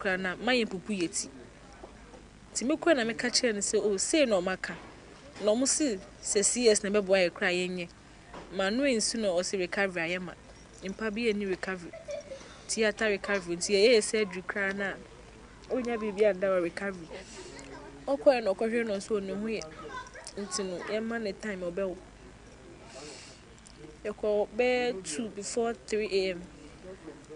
krana maye pupu yeti ti mekwa na meka kire ne se o sei no maka no mo si se CS na bebo aye kra yenye ma no ensu no o se recovery ayema impa bi eni recovery theater recovery ti ye surgery krana onya bibi anda recovery okwa no kohwe no so ne ho ye ntino ye ma ne time obewo yeko be 2 before 3 am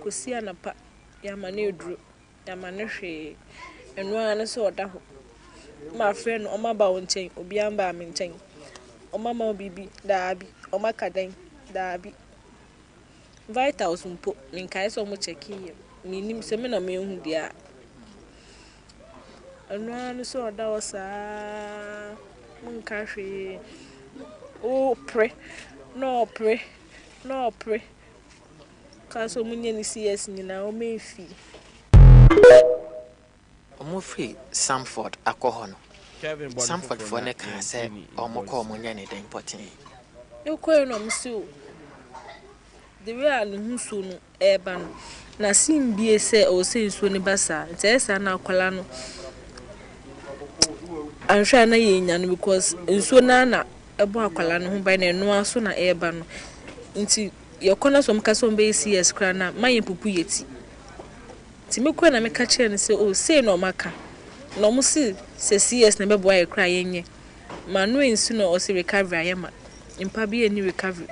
kosi anapa ya ma na eduru ya ma na hwe enu an so oda ho ma friend o ma ba won chen obi an ba me chen o ma ma bibi da bi o ma kadan da bi vitals mpo min kai so mo check ye mi nim se me na me hu dia enu an so oda o sa mun ka hwe o pre ka so munye ni CS nyina o me fi omo free Samford akọ no Samford for ne kan say omo ko omo nya ne den potin e koyo no msi o the way anu husu no eba no na simbie se o se nsuo ne basa ntesa na akwala no anhwa na yenya no because nsuo na ebo akwala no ho ba na enu aso na eba no nti yekona so mkaso mbe CS kra na maye pupu yeti ti mekwa na meka kire ne se o sei no maka no mo si se CS na bebo aye kra yenye ma no ensu no o se recovery ayema impa bi eni recovery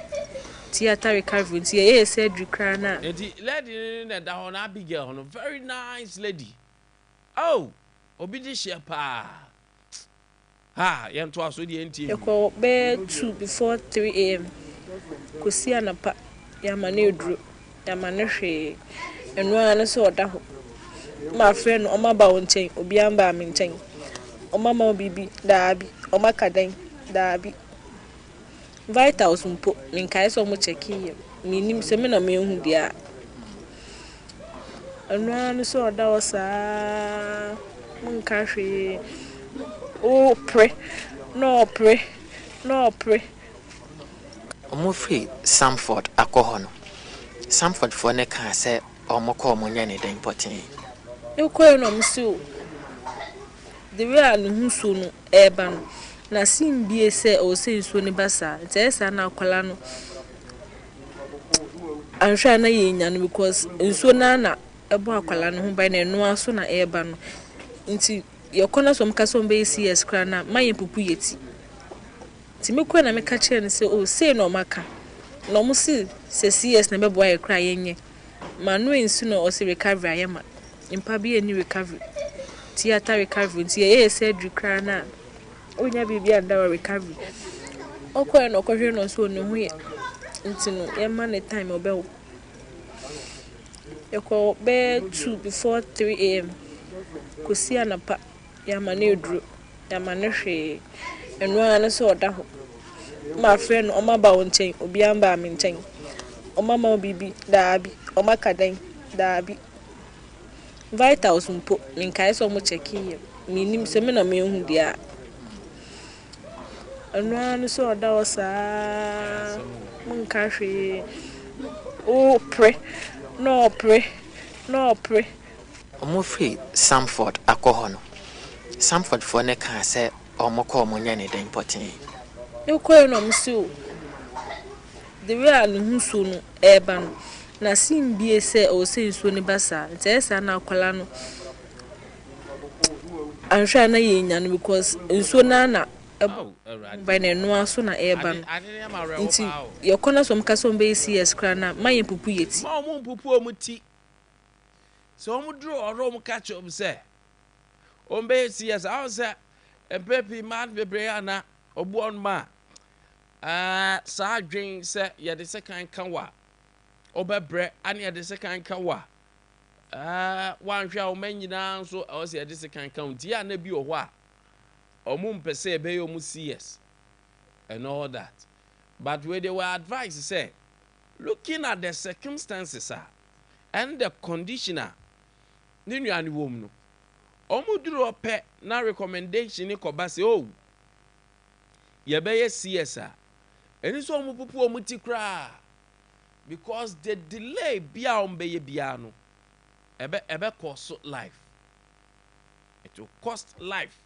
theater recovery ti ye surgery kra na enti lady na da ho na big girl no very nice lady oh obi di share pa ha yento aso di enti yeko be 2 before 3 am kosi anapa ya ma na eduru ya ma na hwe enu an so oda ho ma friend o ma ba won chen obi an ba me chen o ma ma bibi da bi o ma kadan da bi vitals mpo min kai so mo check ye mi nim se me na me hu dia enu an so oda o sa mun ka hwe o pre omo free Samford akọ no Samford for ne kan say omo ko omo nya ne den potin e koyo no msi o the way anu husu no eba no na simbie se o se nsuo ne basa ntesa na akwala no anhwa na yenya no because nsuo na ebo akwala no ho ba na enu aso na eba no nti yekona so mkaso mbe CS kra na maye pupu yeti ti mekwa na meka kire ne se o sei no maka no mo si se CS na bebo aye kra yenye ma no ensu no o se recovery ayema impa bi eni recovery theater recovery ti ye surgery kra na onya bibi anda recovery okwa no kohwe no so ne ho ye ntino ye ma ne time obewo yeko be 2 before 3 am kosi anapa ya ma na eduru ya ma na hwe enu an so oda ho ma friend o ma ba won chen obi an ba me chen o ma ma bibi da bi o ma kadan da bi vitals mpo min kai so mo check ye mi nim se me na me hu dia enu an so oda o sa mun ka hwe o pre omo free Samford akọ no Samford for ne kan say omo ko omo nya ne den potin e koyo no msi o the way anu husu no eba no na simbie se o se nsuo ne basa ntesa na akwala no anhwa na yenya no because nsuo na ba na enu aso na eba no nti yekona so mkaso mbe CS kra na maye pupu yeti ma omo pupu omuti so omo dro oro omo catch up say ombe CS how say empepi man bebre ana obu on ma sa adwen say ye de second kan wa obebre ana ye de second kan wa wan hwa o manyina so o say ye de second kan ti ana bi o ho a omo mpese ebe yo mu CS and all that but where they were advised say looking at the circumstances and the conditioner ni nuane wom no omuduro pe na recommendation ni ko ba se o ye be ye CS eni so omupupu omuti kra because the delay bia ombe ye bia no ebe cost life It will cost life.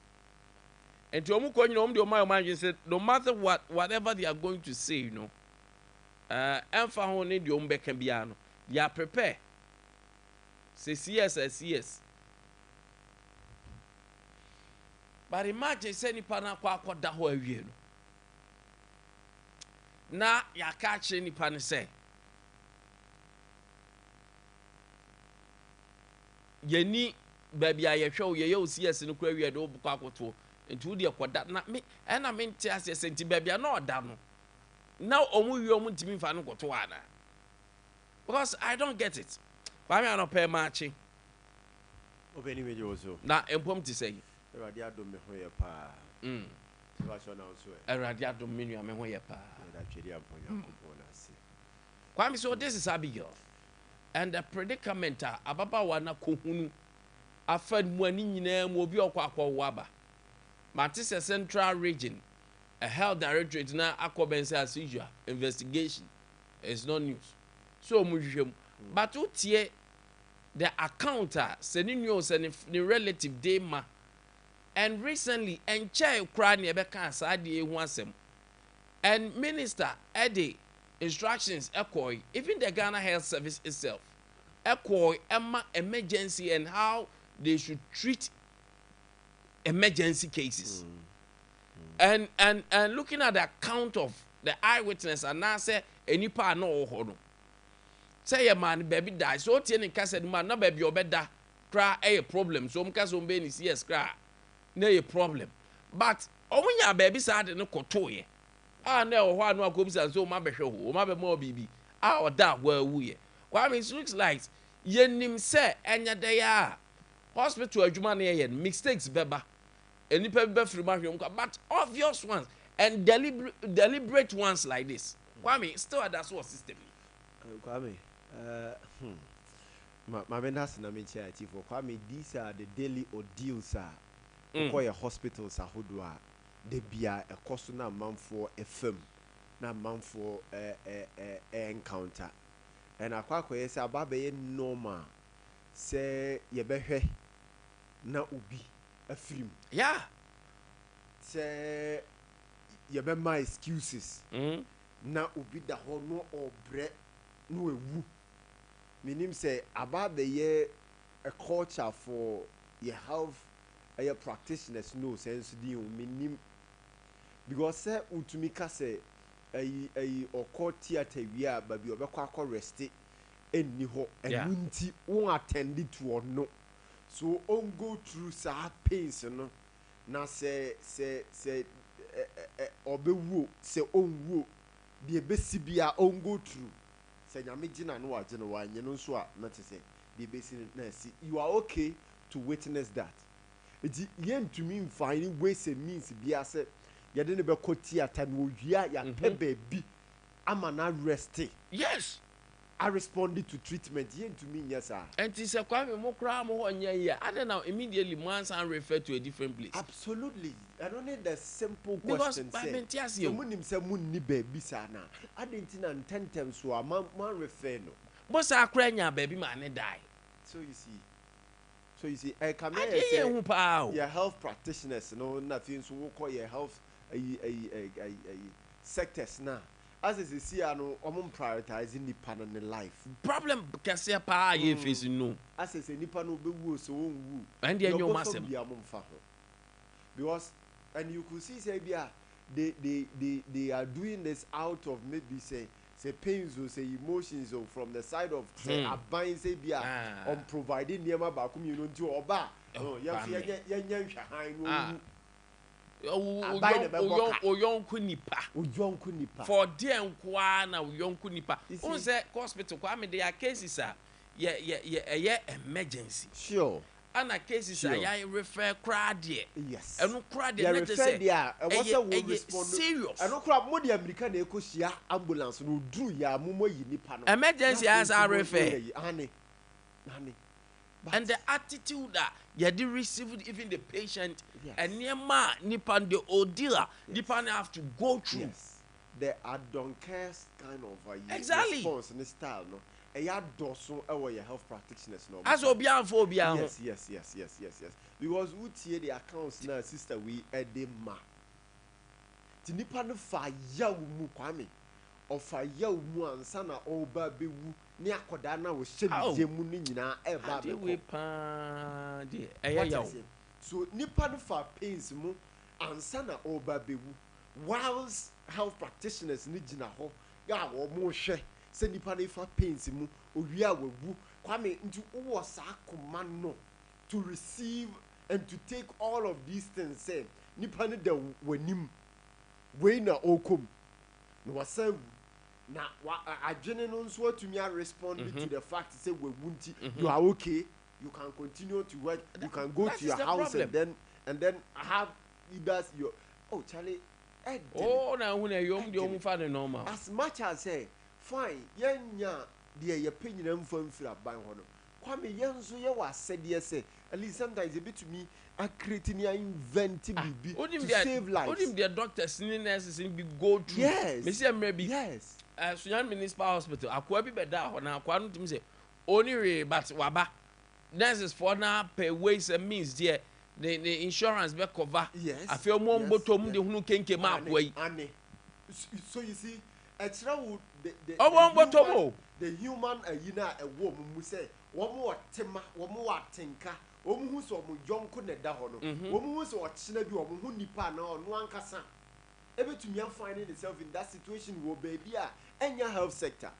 And to omu konyi no omu my said no matter whatever they are going to say, you know, emfa ho ne de omu beka bia no, they are prepared. Say CS. But imagine say nipa na kwa akoda ho awie no. Na ya ka kire nipa ne say yeni baby a yehwe wo ye o CS no kura wie de wo bukwa akoto nti wo de akoda na me na me nte ase senti baby a na oda no na omu wie omu ntimi fa no koto ana because I don't get it. Why me no pay match Obeni meje ozo na empom ti say Erade adom me ho ye pa so so na so Erade adom me nua me ho ye pa da twedi amponya kopo na se Kwame, so this is Abigail and the predicament ababa na kohunu afad mu ani nyina mu obi okwa waba Matisse Central Region a health directorate na akobense as usual investigation is not news so mu hwehwem but utie the accountant seninu se ni relative dey ma and recently enche kra ne ebeka asade ehu asem and minister Ade instructions ekoi even the Ghana Health Service itself ekoi emma emergency and how they should treat emergency cases and looking at the account of the eyewitness and now say enipa na oho no say a man baby die so tie ne kase man na baby obeda kra a problem so mka so mbe ni CS kra na a problem but omunya baby sad no kotoye na oho anu akobisa so ma behwe ho ma be mo bibi oda wa wuye Kwame, it looks like yenim se enya de ya hospital adwuma na ye mistakes beba enipa be free ma hwem but obvious ones and deliberate ones like this Kwame still at that sort system Kwame my menas na me chia chief Kwame these are the daily ordeals for your hospitals ahodo a de bia ekoso na manfo FM na manfo encounter and akwakoye say ababe normal say ye behwe na obi afrim yeah say ye be my excuses na obi da ho no obre no ewu minim say ababe ye a culture for ye health practitioners no sense di minim because say utumi ka say okọ theater wi a ba bi obekọ akọ rest enni ho enunti won attend to or no so on go through sa pains no na say obewu say onwu de ebesi bia on go through say nyame gina no agye no wanye no so a na te say de ebesi na si you are okay to witness that it yentumi mfine ways and means bia say yede ne be koti ata no wia ya pe baby ama na rest yes I responded to treatment yentumi nya sa and it say Kwame mo kra mo ho nya ya I don't know immediately once and refer to a different place absolutely I don't need the simple question say so munim say munni baby sa na adenti na tentem so a man refer no bo sa kra nya baby ma ne die so you see I come here say your health practitioners no nothing so we call your health sectors now as is see no omum prioritizing nipa na life problem kase pa ye face no as is nipa no be wu so won wu and dey your massem because and you could see say bia they are doing this out of maybe say pains or say emotions or from the side of say aban say bia on providing niema ba kum you know nti oba ya nhwahan no oyonku nipa for there nkwa na oyonku nipa on say hospital kwa me there cases ye emergency sure ana cases ya refer crowd there yes enu crowd there let say there was a will respond serious enu crowd mo the American na ekosia ambulance no dru ya momo yi nipa no emergency as I refer honey and the attitude that you did receive even the patient and near nipa the ordeal nipa have to go through yes the I don't care kind of exactly response in style no ya doso e your health practitioners no. As obia and phobia. Yes. Because who tie the accounts na sister we Ade ma. Ti nipa no fa ya wo mu Kwame. Ofa ya wo mu ansa na oba bewu ni akoda na wo hye ni mu ni nyina e ba be we pa de eya so nipa no fa pains mu ansa na oba bewu whilst health practitioners ni gina ho ya wo mo hwe se nipa no fa pains mu owi a wawu Kwame nti wo sa akoma no to receive and to take all of these things say nipa no da wanim we na okom no wasawu na adwene no nso atumi a respond to the fact say we wunti you are okay, you can continue to work, you can go to your house and then have leaders your Charlie na hu na yom de omu fa the normal as much as say fine yenya de ye penyina mfamfira ban ho no Kwame yenso ye wa sede say at least sometimes a bit to me a creating invent bibi to save lives. Odim the doctors ni nurses be go through. Yes. Me see maybe. Yes. Sunyan Municipal Hospital akwa bi beda ho na akwa no tim say only way but waba nurses for na pay ways and means there the insurance be cover. Yes. I feel more bottom the hunu kenke ma akwa yi. So you see the human yina ewo mu say wo mo tema wo mo atenka wo mu hu so mo yonko na da ho no wo mu hu so ochina bi wo mu hu nipa na ono ankasa ebetumi finding itself in that situation wo baby a enya health sector.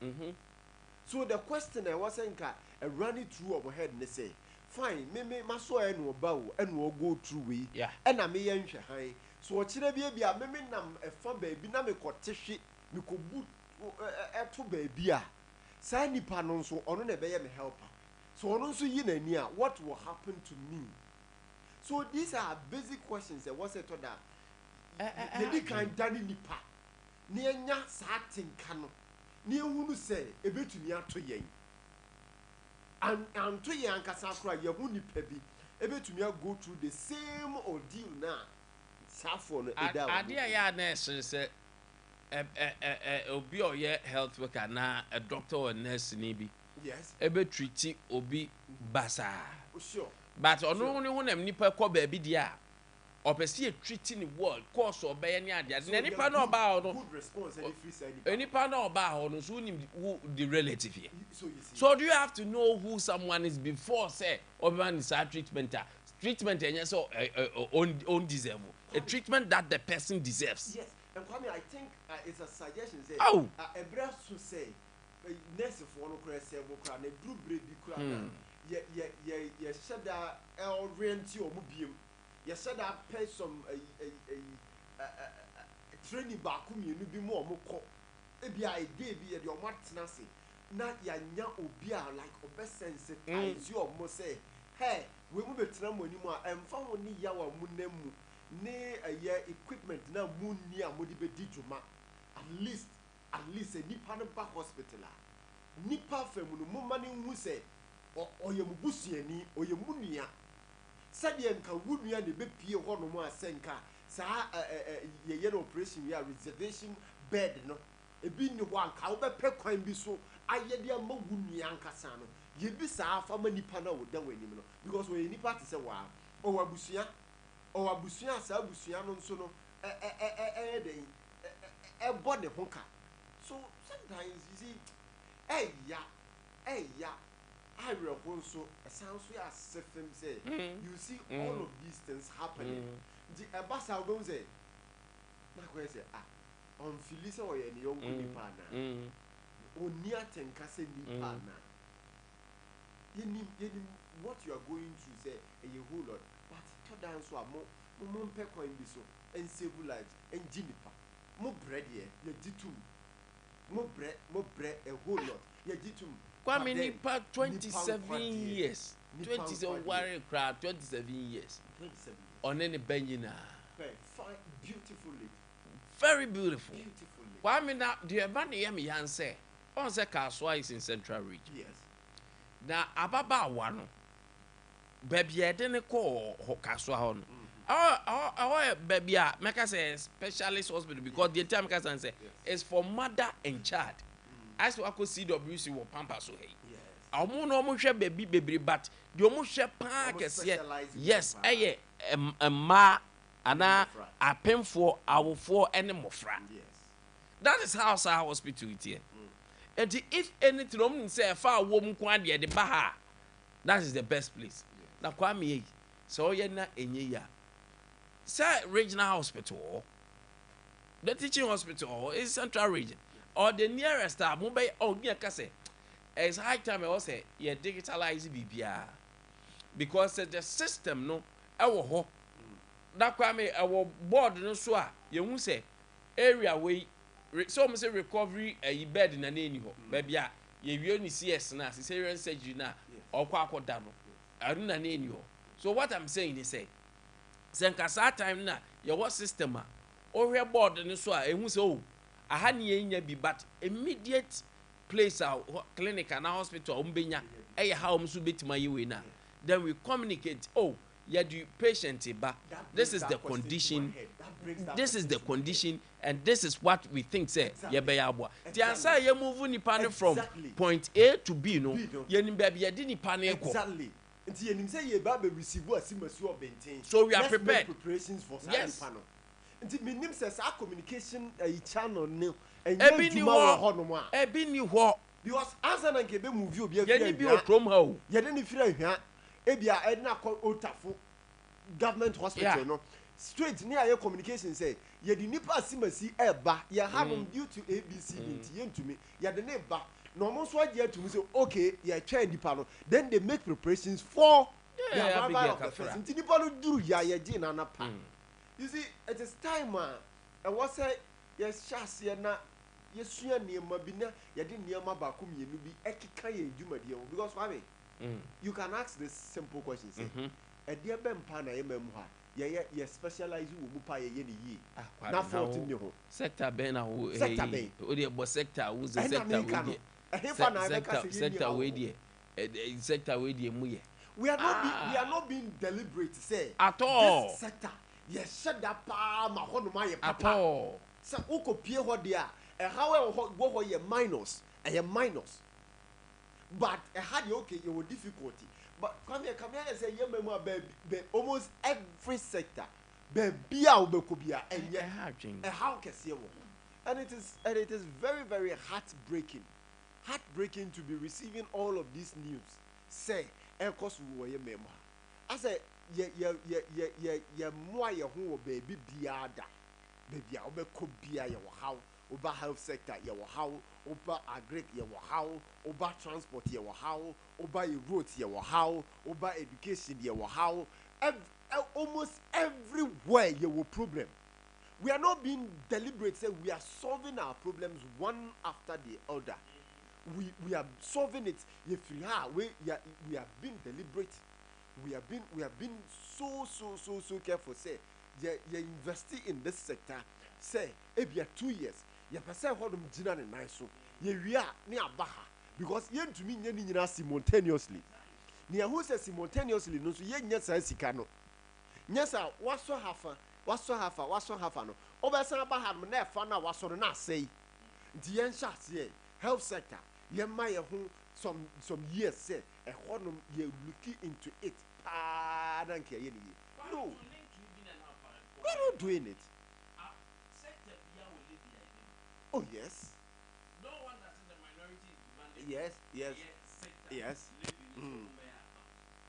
So the question I was saying a run it through our head and say fine me maso e no ba wo e no go through we yeah and na me yen hwe han so ochina bi a me nam e fa baby na me kotehwe me ko bu to baby a say nipa no so ono na be ye me helper. So ono so yi nani a what will happen to me? So these are basic questions that was it to that the kan dani nipa ne enya sa tinka no ne ehunu say ebetumi ato yen and to yen kasa kra ye hu nipa bi ebetumi go through the same ordeal na safo no eda ade ya na say obi oye health worker na a doctor or nurse ni bi. Yes. Ebe treat obi basa. Sure. But ono ne honam nipa ko ba bi dia. Opese e treat ni world course obeye ni ade. Na nipa na oba ho no. Good response any free side. Nipa na oba ho no so nim who the relative here. So you see. So do you have to know who someone is before say oba ni sa treatment a. Treatment enye so on deserve. A treatment that the person deserves. Yes. And Kwame, I think it's a suggestion say a to say nurse for no kra say wo kra na dru brebi kra na ye sheda orienti o mu biem ye sheda pay some training back mienu bi mo o mo ko e bia e dey bi ye de o matena se na ya nya obi a like obesensitize you mo say hey we mu betena mo ni mu a emfa ho ni ya wa mu na mu ne equipment na mu ni a mo di be di djuma at least a nipa no ba hospital a nipa famu no mo mane hu se oye mubusuani oye munua sade nka wunua ne be pie ho no mo asenka saa ye no operation we are reservation bed no ebi ni ho anka wo be pe kwan bi so ayede ama wunua nkasa no ye bi saa fa ma nipa na wo da wanim no because we nipa te se wa o wabusuya saa busuya no nso no den body honka. So sometimes you see I will also sounds we are system say you see all of these things happening the abasa go say na ko say on filisa o ye ni yo nipa na oni atenka say nipa na you what you are going through say a whole lot but to dance so mo mpe coin bi so and save lives and jinipa mo bread here ye ditum mo bread a whole lot ye ditum Kwame nipa 27 years 27 worry crowd 27 years on any benina beautifully very beautiful Kwame na the ever hear me yan say on say Kaswa is in Central Region. Yes. Na ababa wa no baby e de ne ko Kaswa ho no baby a make say specialist hospital because the time can say is for mother and child. as we see CWC wo pampa so hey omo no omo hwe baby bebre but the omo hwe pa kese yes eye ma ana apemfo awofo ene mofra that is how our hospital it here and if anything omo say fa wom kwa de de ba ha that is the best place na Kwame yi so ye na enye ya say regional hospital the teaching hospital is central region or the nearest mobile or near kase it's high time I say you digitalize bibia because the system no ewo ho that Kwame our board no so a you hu say area we so say recovery bed na na ni ho ba bia ye wie ni CS na cesarean surgery na okwa akoda no aru na na ni ho so what I'm saying is say senka time na your system a ohwe board no so a ehu say oh aha ne yenya bi but immediate place our clinic and hospital umbenya eh how so betima yi we na then we communicate oh yeah the patient ba this is the condition this is the condition and this is what we think say ye be ya boa ti ansa ye move ni pan from point A to B no ye nim ba ye di ni pan e ko exactly nti ye nim say ye ba be receive asimasu obenten so we are prepared preparations for yes panel nti minim say our communication channel no ebi ni ho because answer na nke be move obi afia ye ni bi o from ha o ye de ni fira hwa ebia e na otafo government hospital no straight near your communication say ye di nipa asimasi eba ye hanom due to ABC nti ye ntumi ye de ne ba no mo so age atumi say okay ye twa nipa no then they make preparations for the arrival of the person nti nipa no duru ya ye gi na pa you see it is time and what say yes chance na yesua niema bi na ye de niema ba ko mienu bi ekeka ye dwumade o because why you can ask this simple question say e de be mpa na ye mamu ha ye specialize wo mu pa ye ni yi na 14 ni ho sector ben na wo sector ben o de bo sector wo ze sector we die sector we die sector we die mu ye we are not being deliberate say at all this sector yes shut that pa ma ho no ma ye at papa all so wo ko pie ho de a how go ho ye minus but had you okay you difficulty but come here say ye memu be almost every sector be bia obekobia enye how kese wo and it is very very heartbreaking to be receiving all of this news say cause we ye memu I say ye moa ye ho wo be bia da be bia obekobia ye wo how over health sector ye wo how over agric ye wo how over transport ye wo how over roads ye wo how over education ye wo how almost everywhere ye wo problem. We are not being deliberate say we are solving our problems one after the other. We are solving it if we have been deliberate. We have been so careful say you investing in this sector say if you are 2 years you person hodum gina ne nan so ye wia ne abaha because ye ntumi nya ni nyina simultaneously ne who say simultaneously no so ye nya sa sika no nya sa waso hafa no obesan abaha no na efa na waso no na asai nti ye nsha se health sector ye ma ye ho some years say e hodum ye looking into it pa dan ke ye ni no we're not doing it. Oh yes. No one that's in the minority is demanding. Yes.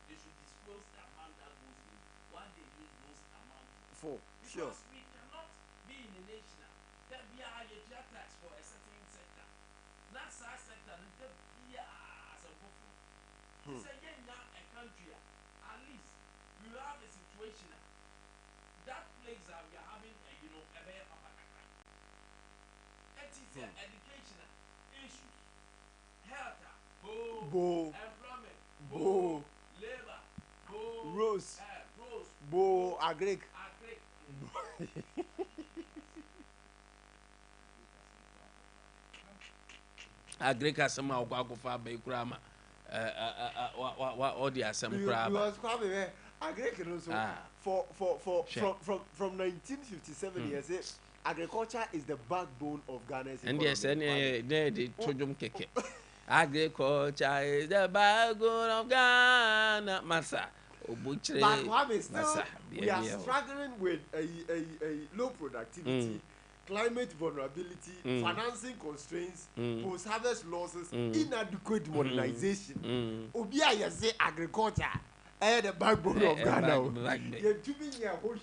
They should disclose the amount that goes in. What they use those amounts for. Sure. Because we cannot be in a nation that we are a tax for a certain sector. That's our sector. That we are as a people. It's again now a country. At least we have a situation that place that we are having a very educational issues, health, employment, labor, rose, agric. Agric asem a go fa ba ikura ma all the asem kura ba because agric no so from 1957 years agriculture is the backbone of Ghana's And economy. yes, the chojum keke. Agriculture is the backbone of Ghana, Massa. Obuchre. But Kwame, still, Massa. we are struggling with a low productivity, climate vulnerability, financing constraints, post-harvest losses, inadequate modernization. Obia, you say agriculture. The backbone of Ghana. You're doing your whole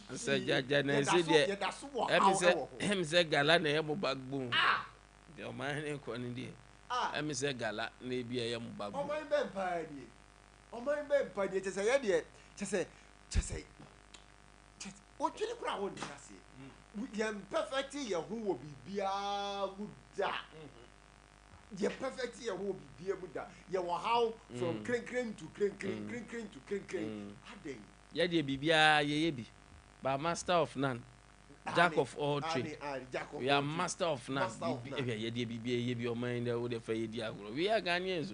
Him say gala na yemu backbone. Your man ain't calling there. Him say gala na be a yemu backbone. Oh my man, party. Oh my man, party. Just say. What you look around? Just say. You're perfect. You're who will be Buddha. You're perfect. You're who will be Buddha. You're how from crane to crane. Yeah, the Bibia, ye be. But master of none. Jack of all trades. We are master of none. Ye be your mind there with the fay diagro. We are Ghanaians.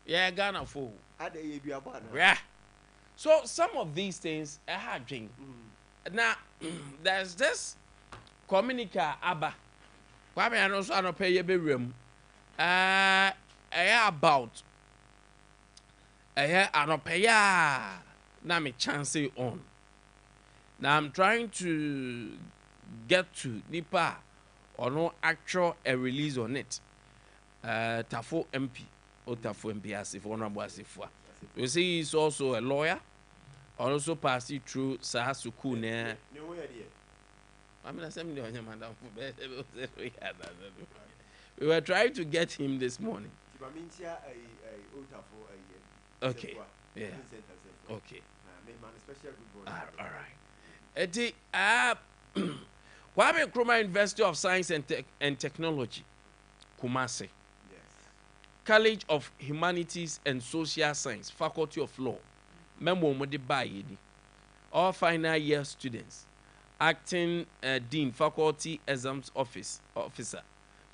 We are Ghana for. Yeah. So some of these things I had drink. Now there's this communica Abba. Kwame and also I don't pay your room. About I don't pay now me chance on. Now I'm trying to get to Nipa or no actual a release on it. Tafo MP or Tafo MP as if one was if you see he's also a lawyer, also passed it through Sahasuku ne. I mean, we were trying to get him this morning. Okay. Yeah. Okay. All right. Kwame Nkrumah University of Science and Technology, Kumasi. Yes. College of Humanities and Social Science, Faculty of Law. Memo Modi Bayedi. All final year students. Acting Dean, Faculty Exams Officer.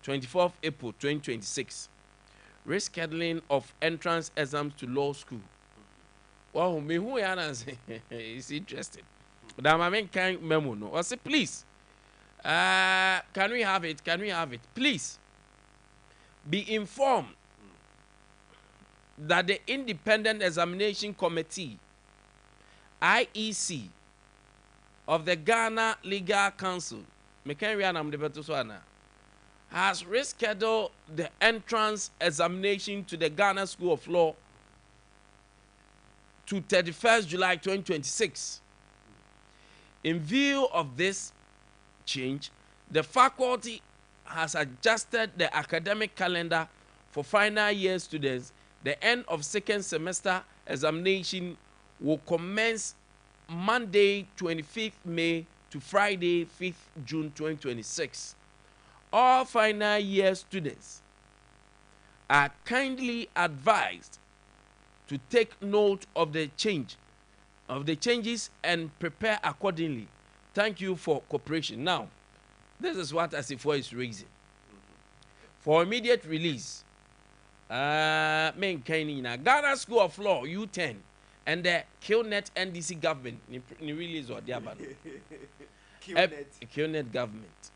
24th April 2026. Rescheduling of entrance exams to law school. Wow, me who is interested. But I'm a kind memo. No, I say please. Can we have it? Can we have it? Please be informed that the Independent Examination Committee, IEC, of the Ghana Legal Council, has rescheduled the entrance examination to the Ghana School of Law to 31st July 2026. In view of this change, the faculty has adjusted the academic calendar for final year students. The end of second semester examination will commence Monday 25th May to Friday 5th June 2026. All final year students are kindly advised to take note of the changes and prepare accordingly. Thank you for cooperation. Now, this is what Asifo is raising. For immediate release, Ghana School of Law U10 and the QNet NDC government release or the QNet government.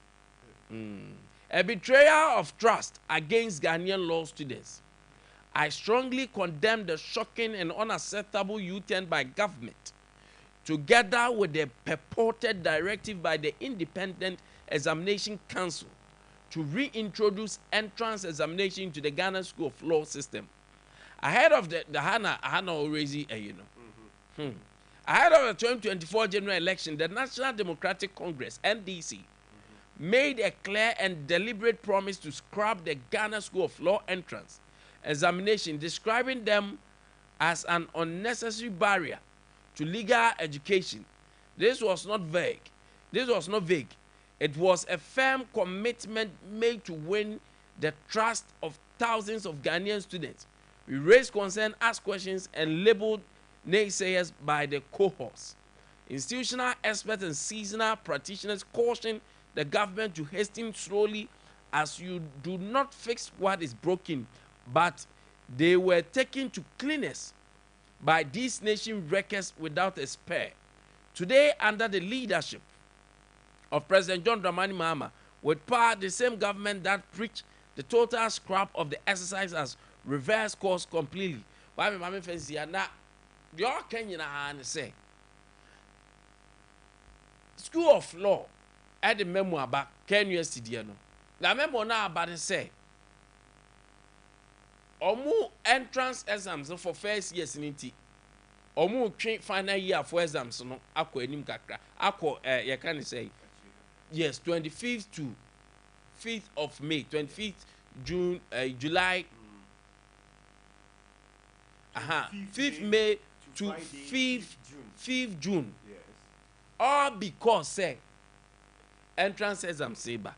A betrayal of trust against Ghanaian law students. I strongly condemn the shocking and unacceptable U10 by government, together with the purported directive by the Independent Examination Council to reintroduce entrance examination to the Ghana School of Law system. Ahead of the Hana already, ahead of the 2024 general election, the National Democratic Congress, NDC, made a clear and deliberate promise to scrap the Ghana School of Law entrance examination, describing them as an unnecessary barrier to legal education. This was not vague. It was a firm commitment made to win the trust of thousands of Ghanaian students. We raised concern, asked questions, and labeled naysayers by the cohorts. Institutional experts and seasonal practitioners cautioned the government to hasten slowly as you do not fix what is broken, but they were taken to cleaners by these nation wreckers without a spare. Today, under the leadership of President John Dramani Mahama would power the same government that preached the total scrap of the exercise as reverse course completely. Why me mama fancy na the all Kenya na say School of Law at the memo about Kenya University no. The memo na about say omu entrance exams for first years in it. Omu train final year for exams no akọ enim kakra. Akọ you can say yes 25th to 5th of May, 25th June, July. 5th May to 5th June. Yes. All because say entrance exam say ba.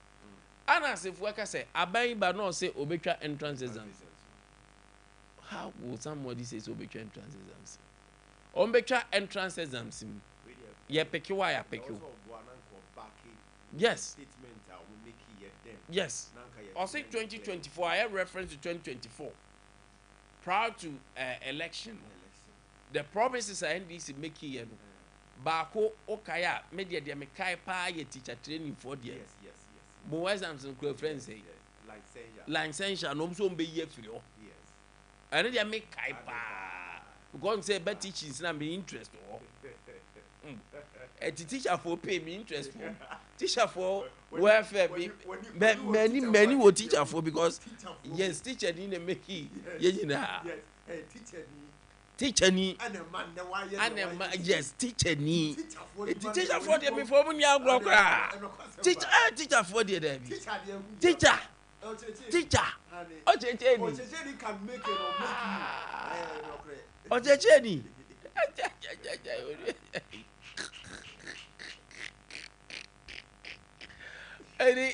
And as if worker say abayi ba no say obetwa entrance exams. How would somebody say obetwa entrance exams? Obetwa entrance exams. Ye peke wa ya peke. Yes. Yes. I say 2024. I have reference to 2024. Prior to election, the provinces are NDC making it. Bako Okaya media de mekai pa ye teacher training for the yes. Mo exams and friends say licensure no so be ye free. Yes. And they make kai pa. Because say but teaching is not be interest a teacher for pay me interest for teacher for welfare many will teacher for because yes teacher didn't make it teacher ni yes teacher ni teacher for the before when you go teacher for the teacher Ochecheni can make it or make you. Ochecheni. Any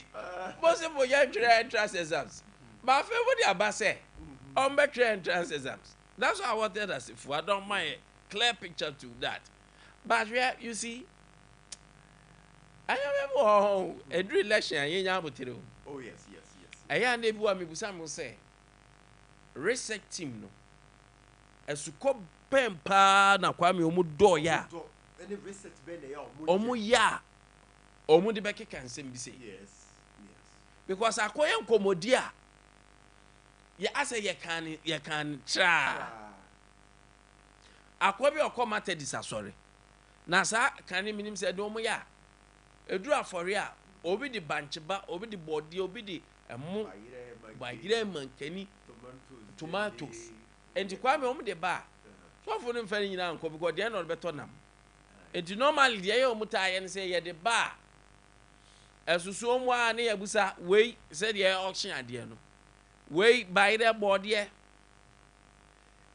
possible young entrance exams. My favorite about say on better entrance exams. That's what I wanted as if I don't mind a clear picture to that. But where you see, I remember a drill election in Yabutiro. Oh yes. I am able to make some say research team no. As you come pen pa na Kwame omudo ya. Any research ben ya omu ya. Omu de beke kan sem bi say. Yes. Because akoye nkomodi a ye ase ye can try. Akobi okoma tedisa sorry. Na sa kan minim say do omu ya. Eduru afori a obi di bancheba, obi di body, obi di emu bagire mankani tomatoes. And to Kwame de ba. So for them fanning now because they are not better nam. And to normally the air mutai and say, yeah, the bar. As to someone near Busa, wait, said the auction idea. No. Wait by their body.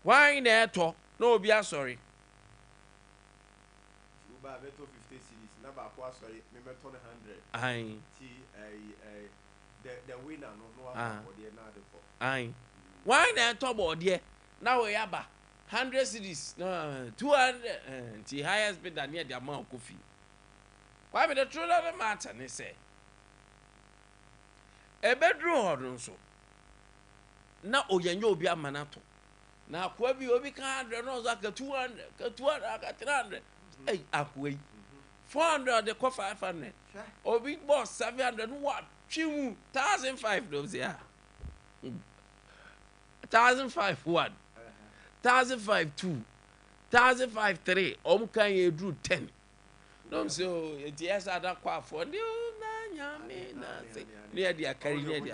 Why in there talk? No, be sorry. Uba beto 50 cities, never sorry, remember 100. Aye. The winner no or the another for. Aye. Why there talk about there? Now we have 100 cities, no 200. The highest bid than near the amount of coffee. Why be the truth of the matter? They say a bedroom or so. Now, oh, you know, be a manato. Now, Kwabi will be 100, no, like a 200, 300. Hey, Akwe 400, the cost 500. Or big boss 700, what? Chimu 1,005 those here. 1,005 1. 1,005 2. 1,005 3. Can you do 10? No, so it is at a quaff for you. Near the carry near the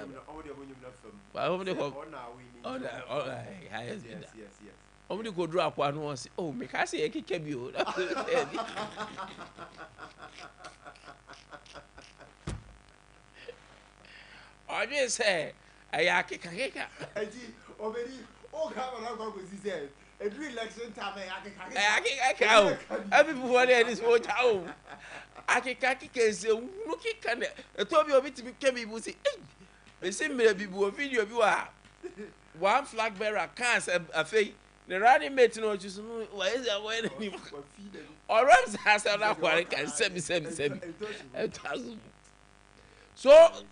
highest bidder. Only go drop one once. Oh, make I say a kick you. I just say, I kick a kicker. Already, all come on, said. A dream election time, I can't. Everyone is watch home. I can say, look, can a told you of it to be came say, they send me a video of you are. One flag bearer can't say a fake. The running mate no just why is that when or Rams has a lot I can send. So,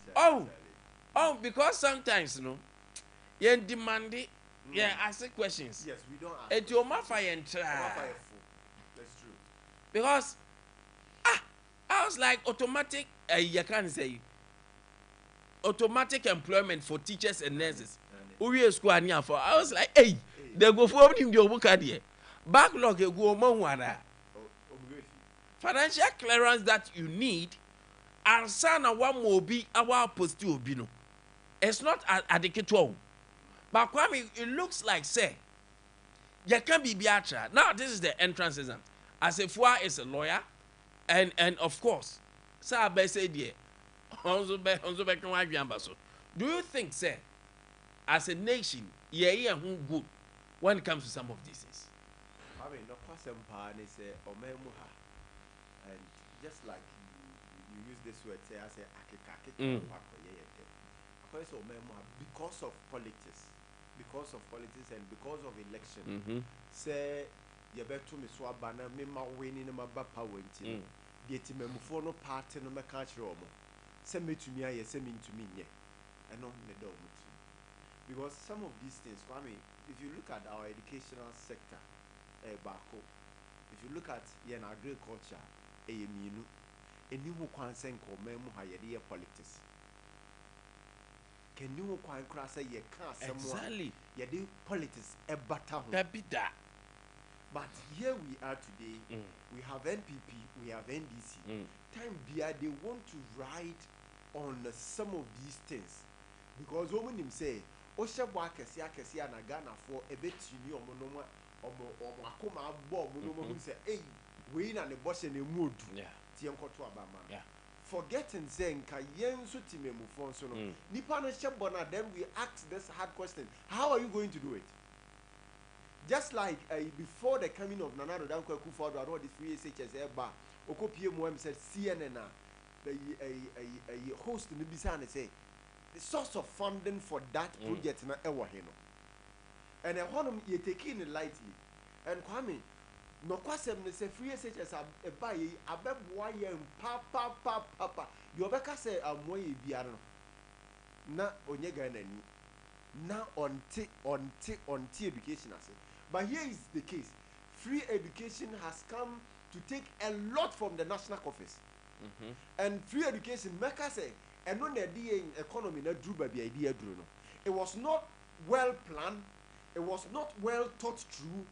because sometimes, you demand it. Yeah, ask questions. Yes, we don't ask. And your mafia and try. That's true. Because was like automatic. You can't say automatic employment for teachers and nurses. Uri school ania for. I was like, hey, they go for him the obuka backlog go monwana. Financial clearance that you need, and sana one more be our post to obino. It's not adequate. But Kwame, it looks like say, you can be biatra. Now this is the entrance exam. As if Fua is a lawyer, and of course, sir, be say dear. Do you think, sir, as a nation, yeah, good when it comes to some of these things? I mean, no question, say, Omemuha, and just like you use this word, say, I say, because of politics, and because of election, say, you better me swabana, me ma winning my power, the Timemufono party no catch romo. Send me to me, I send me to me, and not the dog. Because some of these things, I mean, if you look at our educational sector, Bako, if you look at agriculture, Minu, a new consent or memo higher politics. Can you quite cross a ye can't exactly ye do politics a battle? But here we are today, we have NPP, we have NDC. Time beer, they want to ride on some of these things. Because women him say, Osha Wakasia Kasia Nagana for a bit you know, or Makoma Bob, who say, hey, we in the boss in a mood. Yeah. Forgetting saying, Kayen Sutime Mufonso, Nipana Shabona, then we ask this hard question: how are you going to do it? Just like before the coming of Nana Danko Kufuor, I know the free SHS Eba, Okopie Moem said CNN, a host in the Bisane say, the source of funding for that project na Ewahino. And I want you taking it lightly. And Kwame, no kwasem ne say free SHS a buy a beboy and papa. You beka say a moye biano. Na onyega nani. Na onti education as. But here is the case. Free education has come to take a lot from the national office. And free education, make us say, and no idea in economy that drew by the idea drew. It was not well planned. It was not well thought through.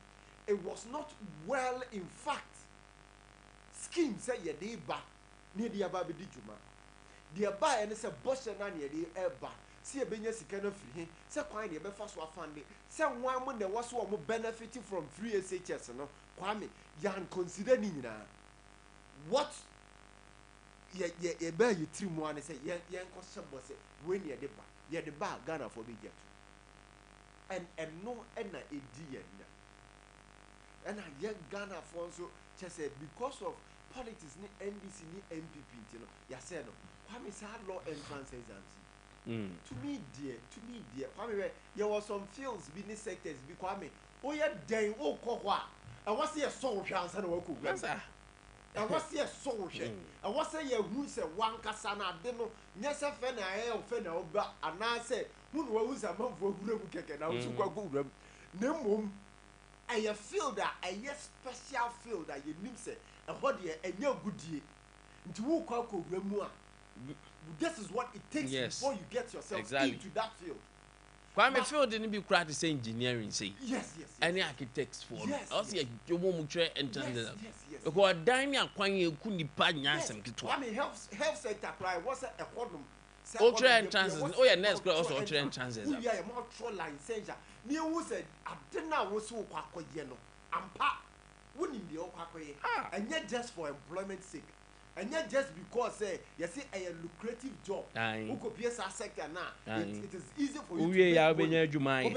It was not well, in fact, scheme say ye de ba near the ababi di juma. The aba and it's a bush and near the eba. See a benya sikana free. Say kwine the befast wa fund. Say one when there was one benefiting from free SHS. No, Kwame, yan consider nina. What ye bear you 3 months and say, yan question was when ye de ba. Ye de ba Ghana for be get. And no ena idea. And I yet Ghana for so just said because of politics ni NDC ni MPP you know ya said no Kwame say law entrance exams to me dear Kwame there was some fields business sectors be Kwame oh ya den oh ko ho a and what say so hwe ansa na waku and what say so hwe and what say ya hu say wan kasa na de no nya se fe na aye o fe na oba ana say hu no hu say manfo gura mu keke na hu kwa gura na mom I feel that a special field that you need say a body a new goodie into who call remua. This is what it takes before you get yourself into that field. Kwame field didn't be practice engineering, say. Yes. Any architects for yes. You won't try and turn it up. Because Damien Kwame couldn't Kwame health sector cry what's a quantum. Ultra entrances. Oh yeah, next also ultra entrances. Yeah, more troll line senja. Me who said I didn't know what's so quack ampa wouldn't be all and yet just for employment's sake. And yet just because you see a lucrative job who could be a sector now it is easy for you to make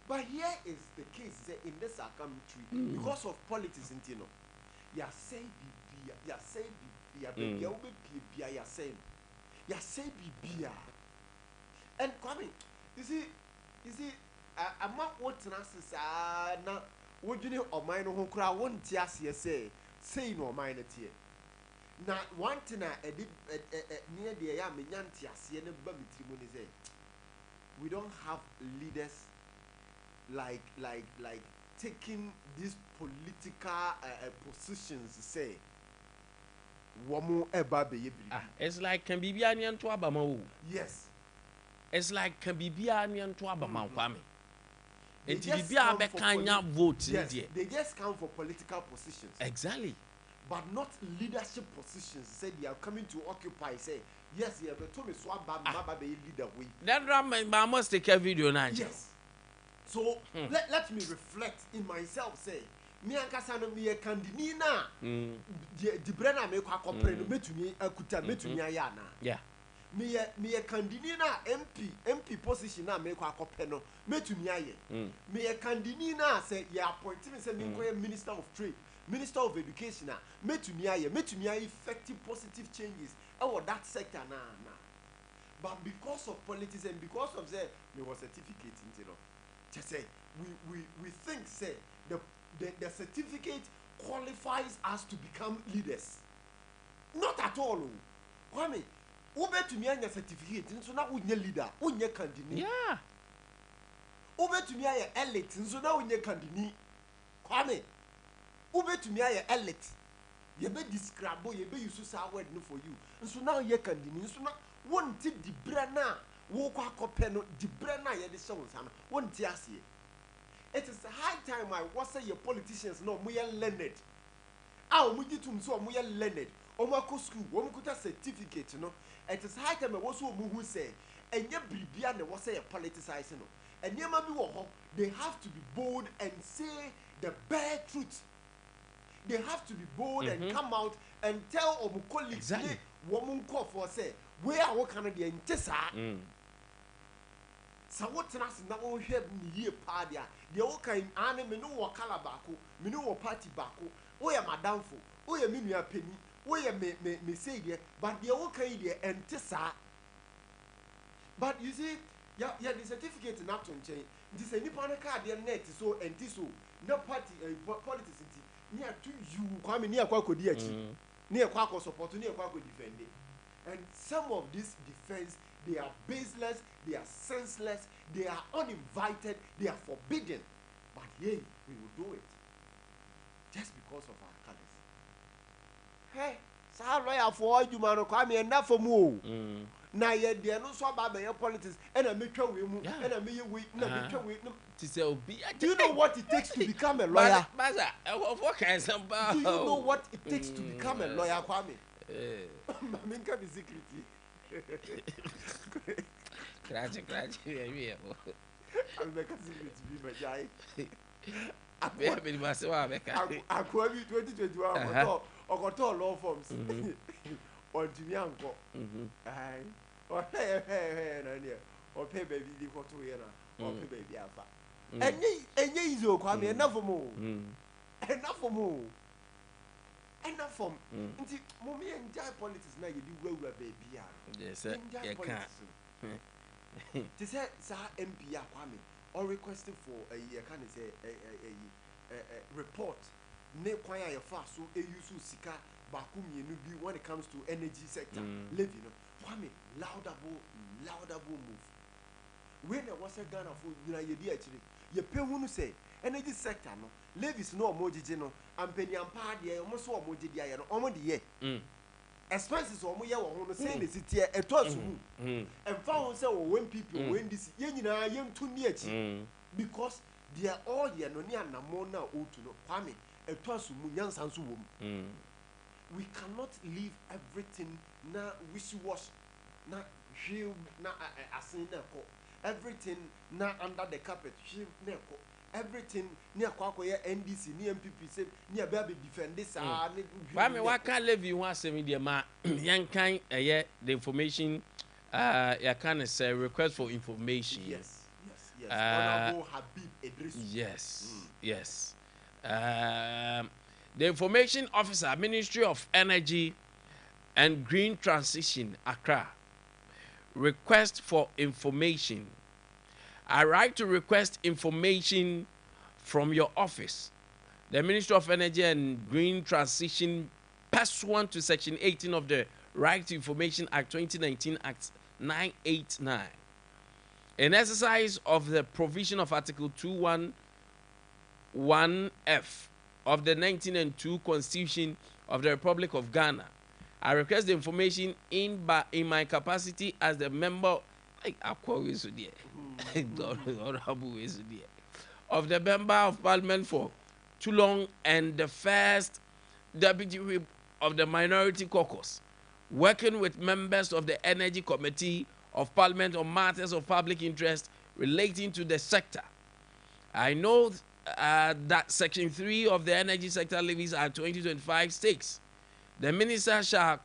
but here is the case in this country because of politics you know you say and Kwame, you see, I'm not what na would you know or mine who cry won't say no mine at here. Now, one thing I did near the Yamantia, we don't have leaders like taking this political political positions say woman eba be it's like can be anian to abama. Yes. It's like can be anian to abama Kwame. They And just be come a for kanya vote in yes, there. they just come for political positions. Exactly. But not leadership positions. Say they are coming to occupy. Say yes, yeah, but to me swap baba be leader we. That I must take a video now. Yes. So let me reflect in myself. Say me ankasa no me kandini na di brena me kwa kopre no metumi akuta metumi aya na. Yeah. Me kandini na MP position na me kwa kopre no metumi aye. Me kandini na say ya appoint me say me ko minister of trade, minister of education na metumi aye effective positive changes about that sector na. But because of politics and because of say me was certificate you know. Just say we think say the certificate qualifies us to become leaders. Not at all. Kwame, ube to me anya certificate, so now unye leader, unye kandini. Yeah. Ube to me anya elite, so now unye kandini. Kwame, ube to me anya elite. You be describe, you be use sa word no for you. And so now ye kandini, so now one tip di brana, wo kwa kopeno di brana ye de so sana. One tiasie. It is high time I was say your politicians no we are learned. Ah, we get to so we are learned. Omako school, omukuta certificate no. It is high time I was who say enye bribia na was say politicizing no. And yema bi wo ho, they have to be bold and say the bare truth. They have to be bold and come out and tell omu colleagues exactly. Womun call for say where are kind of the intesa. So what na wo hwe ni ye pa dia de wo kan ane me no wo kala baako me no wo party baako wo ye madamfo wo ye me nua pani wo ye me say dia but de wo kan dia ente sa. But you see ya the certificate na to nchen nti se nipa na card dia net so enti so na party politics nti ni atu you Kwame ni akwa kodi achi ni akwa support ni akwa defend. And some of this defense, they are baseless, they are senseless, they are uninvited, they are forbidden. But yay, we will do it. Just because of our colors. Hey, sa lawyer for you man Kwame enough for mu. Na ye de no so about your politics and I make we mu and I make we na make we to say obi. Do you know what it takes to become a lawyer? Baza, what kind of do you know what it takes to become a lawyer, Kwame? Minka be secret. Crash, yeah. I'll make a secret to be my guy. I mean, myself, I quote 2021 or got all law forms. Or Jimmy Uncle. Or or pay baby for 2 years or pay baby alpha. And ye is your Kwame enough for more. Enough for more. Enough from nti mommy enjoy politics na you do well baby ya. Yes, you can't. They say sa MP Kwame or requesting for a can say a report ne kwan ya fa so use sika baku mienu bi when it comes to energy sector levy no Kwame laudable move when there was a Ghana for you ye di actually ye pay hunu say energy sector no levies no omojije no ampeni ampa de omo so omojije aye no omo de ye expenses omo ye wo ho no say ne sitie etosu mu emfa ho say wo people when this ye nyina ye mtu ni achi because they are all ye no ni anamo na otu no Kwame etosu mu nyansa nso wo mu. We cannot leave everything na wishy-washy na hwe na asin na ko everything na under the carpet hwe na ko everything ni akwa ye NDC ni MPP say ni aba be defend this ba me waka levy ho asem de ma yankan the information ya can say request for information. Yes. Honorable Habib Idris. Yes. The information officer, Ministry of Energy and Green Transition, Accra. Request for information. I write to request information from your office. The Ministry of Energy and Green Transition, pursuant to Section 18 of the Right to Information Act 2019, Act 989. In exercise of the provision of Article 211F of the 1902 Constitution of the Republic of Ghana. I request the information in my capacity as the member of the Member of Parliament for Toulon and the first Deputy Whip of the Minority Caucus, working with members of the Energy Committee of Parliament on matters of public interest relating to the sector. I know that Section 3 of the Energy Sector Levies Act 2025 states the minister shall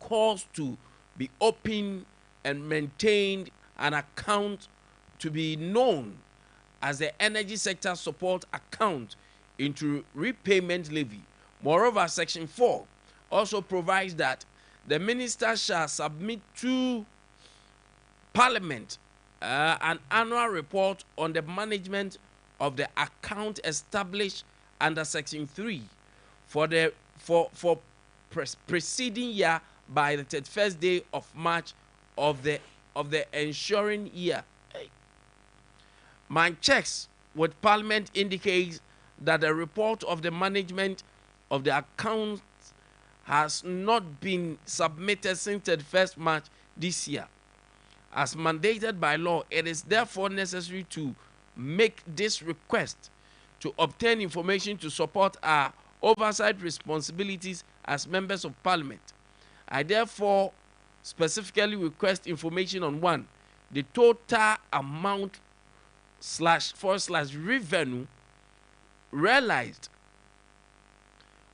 cause to be opened and maintained an account to be known as the Energy Sector Support Account into repayment levy. Moreover, Section 4 also provides that the minister shall submit to Parliament an annual report on the management of the account established under Section 3 for preceding year by the 31st day of March of the ensuing year. My checks with Parliament indicates that the report of the management of the account has not been submitted since the 1st March this year. As mandated by law, it is therefore necessary to make this request to obtain information to support our oversight responsibilities as members of Parliament. I therefore specifically request information on 1, the total amount / revenue realized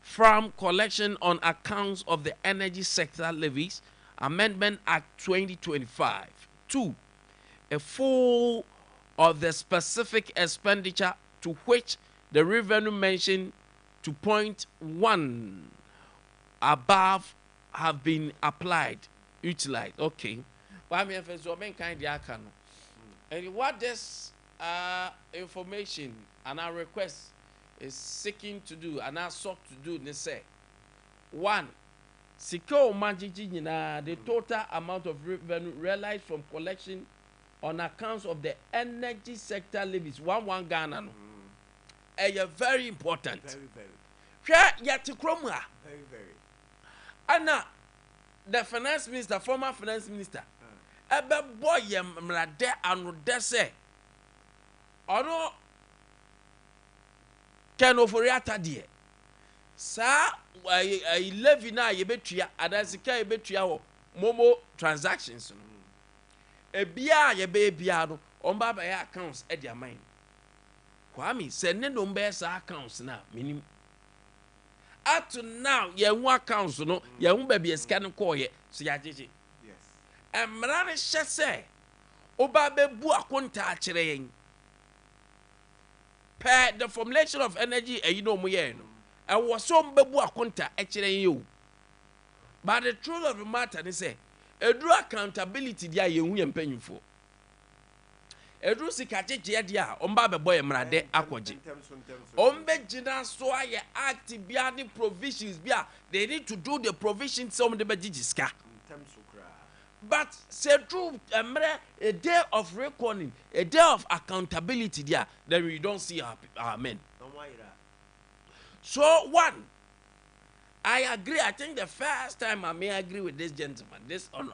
from collection on accounts of the Energy Sector Levies Amendment Act 2025. 2, a full of the specific expenditure to which the revenue mentioned to point 1 above have been utilized. Okay. And what this information and our request is seeking to do and I sought to do, they say, 1, secure the total amount of revenue realized from collection on accounts of the Energy Sector Levies 1 Ghana. Very important. Very, very. And the finance minister, former finance minister, boy mrade anu dese ono ken oforiata de sa levy na yebetua adasika yebetua ho momo transactions no ebia yebebia no omba ba ya accounts e dia mine Kwame se ne no mba sa accounts na minim up to now ye hu accounts no ye hu ba bia sika no koye so ya jeje emrane hyese oba bebu akonta akire yen per the formulation of energy you know mo ye no and was some bebu akonta akire yen o. But the truth of the matter is say edru accountability dia ye hu ye mpanyimfo edru sika jeje dia omba bebo ye mrade akoje ombe gina so aye act bia the provisions bia they need to do the provisions some de beji sika. But say true, a day of reckoning, a day of accountability there, then we don't see our men. So 1, I agree. I think the first time I may agree with this gentleman, this honor,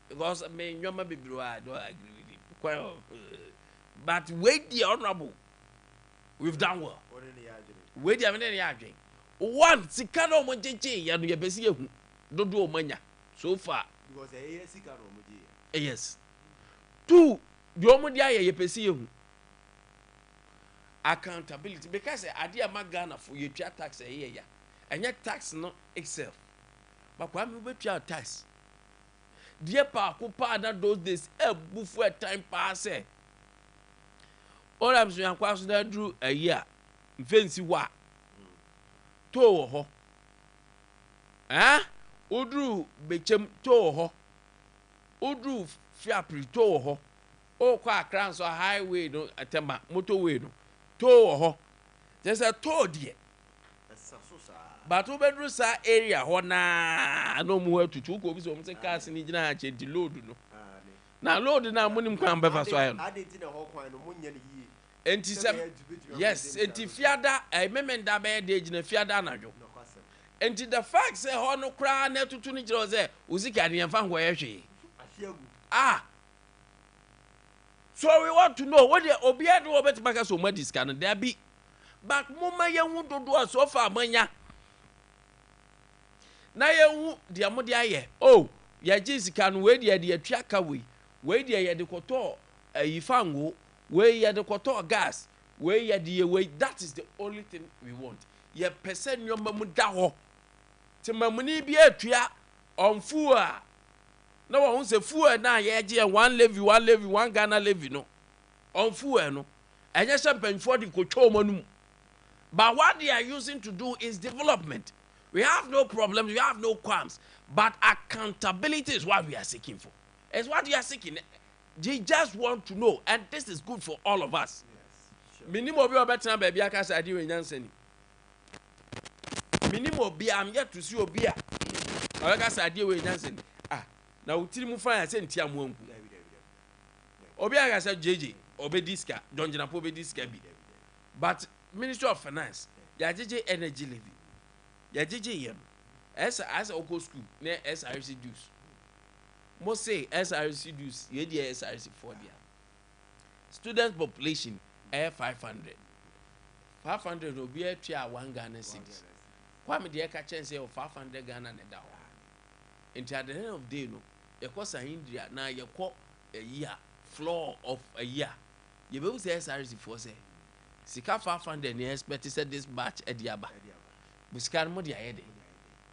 because I mean, you may be blue, I don't agree with it. But wait, the honorable, we've done well. Wait, the arguing. 1, Sikano Monteche, and you besi don't do mania. So far, because yes. 2, the omodia ye pesi accountability because Ade Akye for you tax a year, and yet tax not itself. But when we bet your tax, dear pa that those days before time pass. All I'm saying, I drew a year, fancy what to ho. Udru bechem to ho. Udru fiapri to ho. O kwa Akran so highway no atemba motorway no to ho. There's a to there. But ubedru sa area ho na no mu atutu ko bi so mse cars ni gina ache di load no. Na load na munim kwan befa so ayo. enti sem yes enti fiada memenda be de gina fiada anadwo enti the fact say ho no kra na tutu ni giro say uzika ne yemfa ngo yehwe so we want to know what the obia do obet maka so madis kan there be but moma ye hu dodo so fa manya na ye hu de amode aye oh ya jisika no we de atwa ka we de ye de koto ayifango we ye de koto gas we ye de we that is the only thing we want ye person nyoma mu da ho ti mamuni bi atwa onfu a na wo hu se fuel na ye je one levy one Ghana levy no onfu e no enye se penfo di kotwa omanum but what they are using to do is development. We have no problems, we have no qualms, but accountability is what we are seeking for. It's what we are seeking. They just want to know, and this is good for all of us. Minimum be better baby akasa adi we nyansani. Minimum be am yet to see obi a akasa adi we nyansani. Na utiri mu fan ase ntia mu anku. Obi akasa JJ obediska, John Jinapo obediska bi. But Ministry of Finance, ya JJ energy levy. Ya JJ yem. As oko school, ne SRC dues. Most say SRC dues, ye di SRC 4 dia. Student population 500. 500 will be a 1 Ghana cedis. Kwame de ka chen say 500 Ghana na da. Into at the end of day no, ye kosa India na ye ko a year floor of a year. Ye be say SRC 4 say sika 500 ne expect say this batch ediaba. Buscar mo dia yede.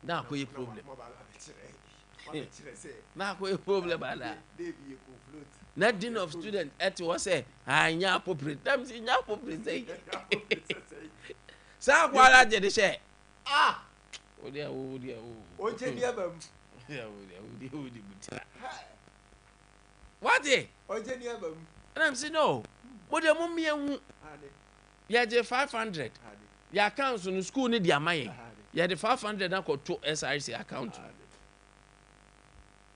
Na ko ye problem. Na ko ye problem ala. Na dean of student et was say anya appropriate. Them say nya appropriate say. Sa kwala je de say. O dia. O je dia bam. Yeah, o dia buta. What eh? O je dia bam. And I'm saying no. Mo de mo me hu. Ya je 500. Ya accounts no school ni dia maye. Ya de 500 na ko to SRC account.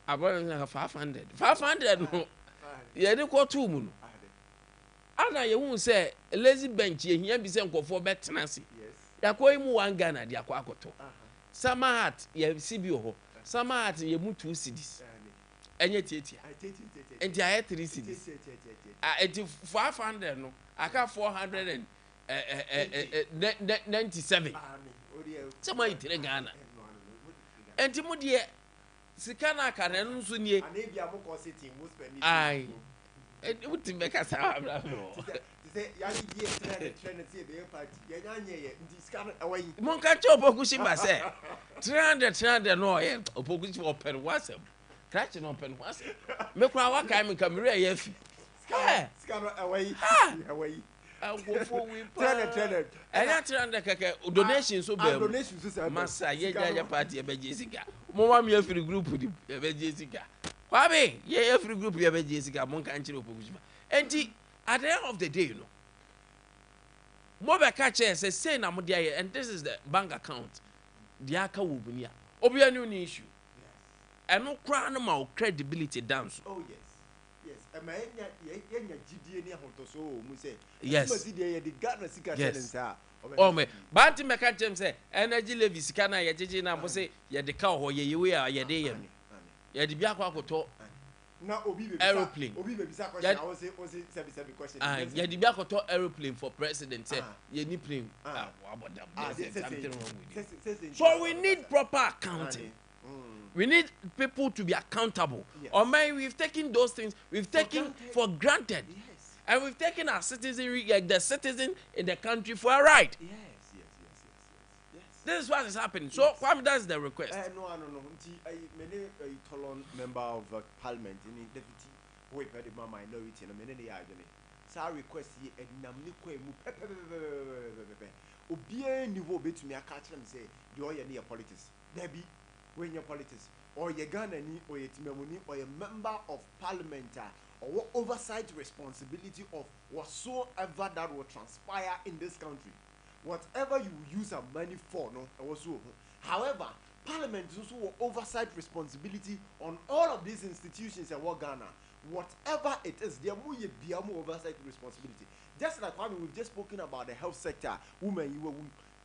About 500. 500 no. Ya de ko to mu no. Ana ye hu say lazy bench ye hia bi say nkofo betenase. Ya ko imu 1 Ghana dia ko akoto. Samahat ye CB ho. Samahat ye mu 2 cedis. Enye tietia. Enti aye 3 cedis. Enti 500 no. Aka 497. Somebody tire Ghana. Enti mu de sika na aka na no so nie. Anebia mo ko city mo spend. Ai. Enti me ka sa abra no. Say ya ni die trend see be party. Ya nya ye ndi sika na awai. Mon ka che opokushi ba say 300 no ye opokushi open wasem. Catch no open wasem. Me kwa wa kai me kamera ye fi. Sika no awai. Awai. Agofo we trend. Anya 300 keke donation so be. Donation so say. Masa ye ja party e beje sika. Mo wa me free group di e beje sika. Kwabe ye free group e beje sika mon kan chire opokushi ba. Enti at the end of the day you know. Mo be catch say na mo dia and this is the bank account. Dia aka wo bunia. Obi anu ni issue. Eno kra na ma credibility down so. Oh yes. Ema enya gidie ni ahoto so mu say. Yes. Mo gidie ye di Ghana sika challenge a. Oh me. Banti me catch him say energy levy sika na ye jeje na mo say ye de ka ho ye yewe a ye de ye. Ye de bi akwa akoto. Na obi be aeroplane. Obi be bisa question. I was say question. Ye de bi akoto aeroplane for president say ye ni plane. What about that? Something wrong with it. So we need proper accounting. We need people to be accountable. Yes. Or maybe we've taken those things, we've taken for granted. Yes. And we've taken our citizenry, like the citizen in the country, for a right. Yes. This is what is happening. So, Kwame, that's the request. No. Many Tolon member of parliament, in deputy, who is the minority, and many are doing. So I request ye and Namiko Obie niveau between me, I catch them say, you're near politics. Debbie. When your politics or your Ghana or your Timemuni or a member of parliament or what oversight responsibility of whatsoever that will transpire in this country, whatever you use our money for, no, also. However, parliament is also oversight responsibility on all of these institutions in what Ghana. whatever it is, there will be more oversight responsibility. Just like Kwame, we've just spoken about the health sector,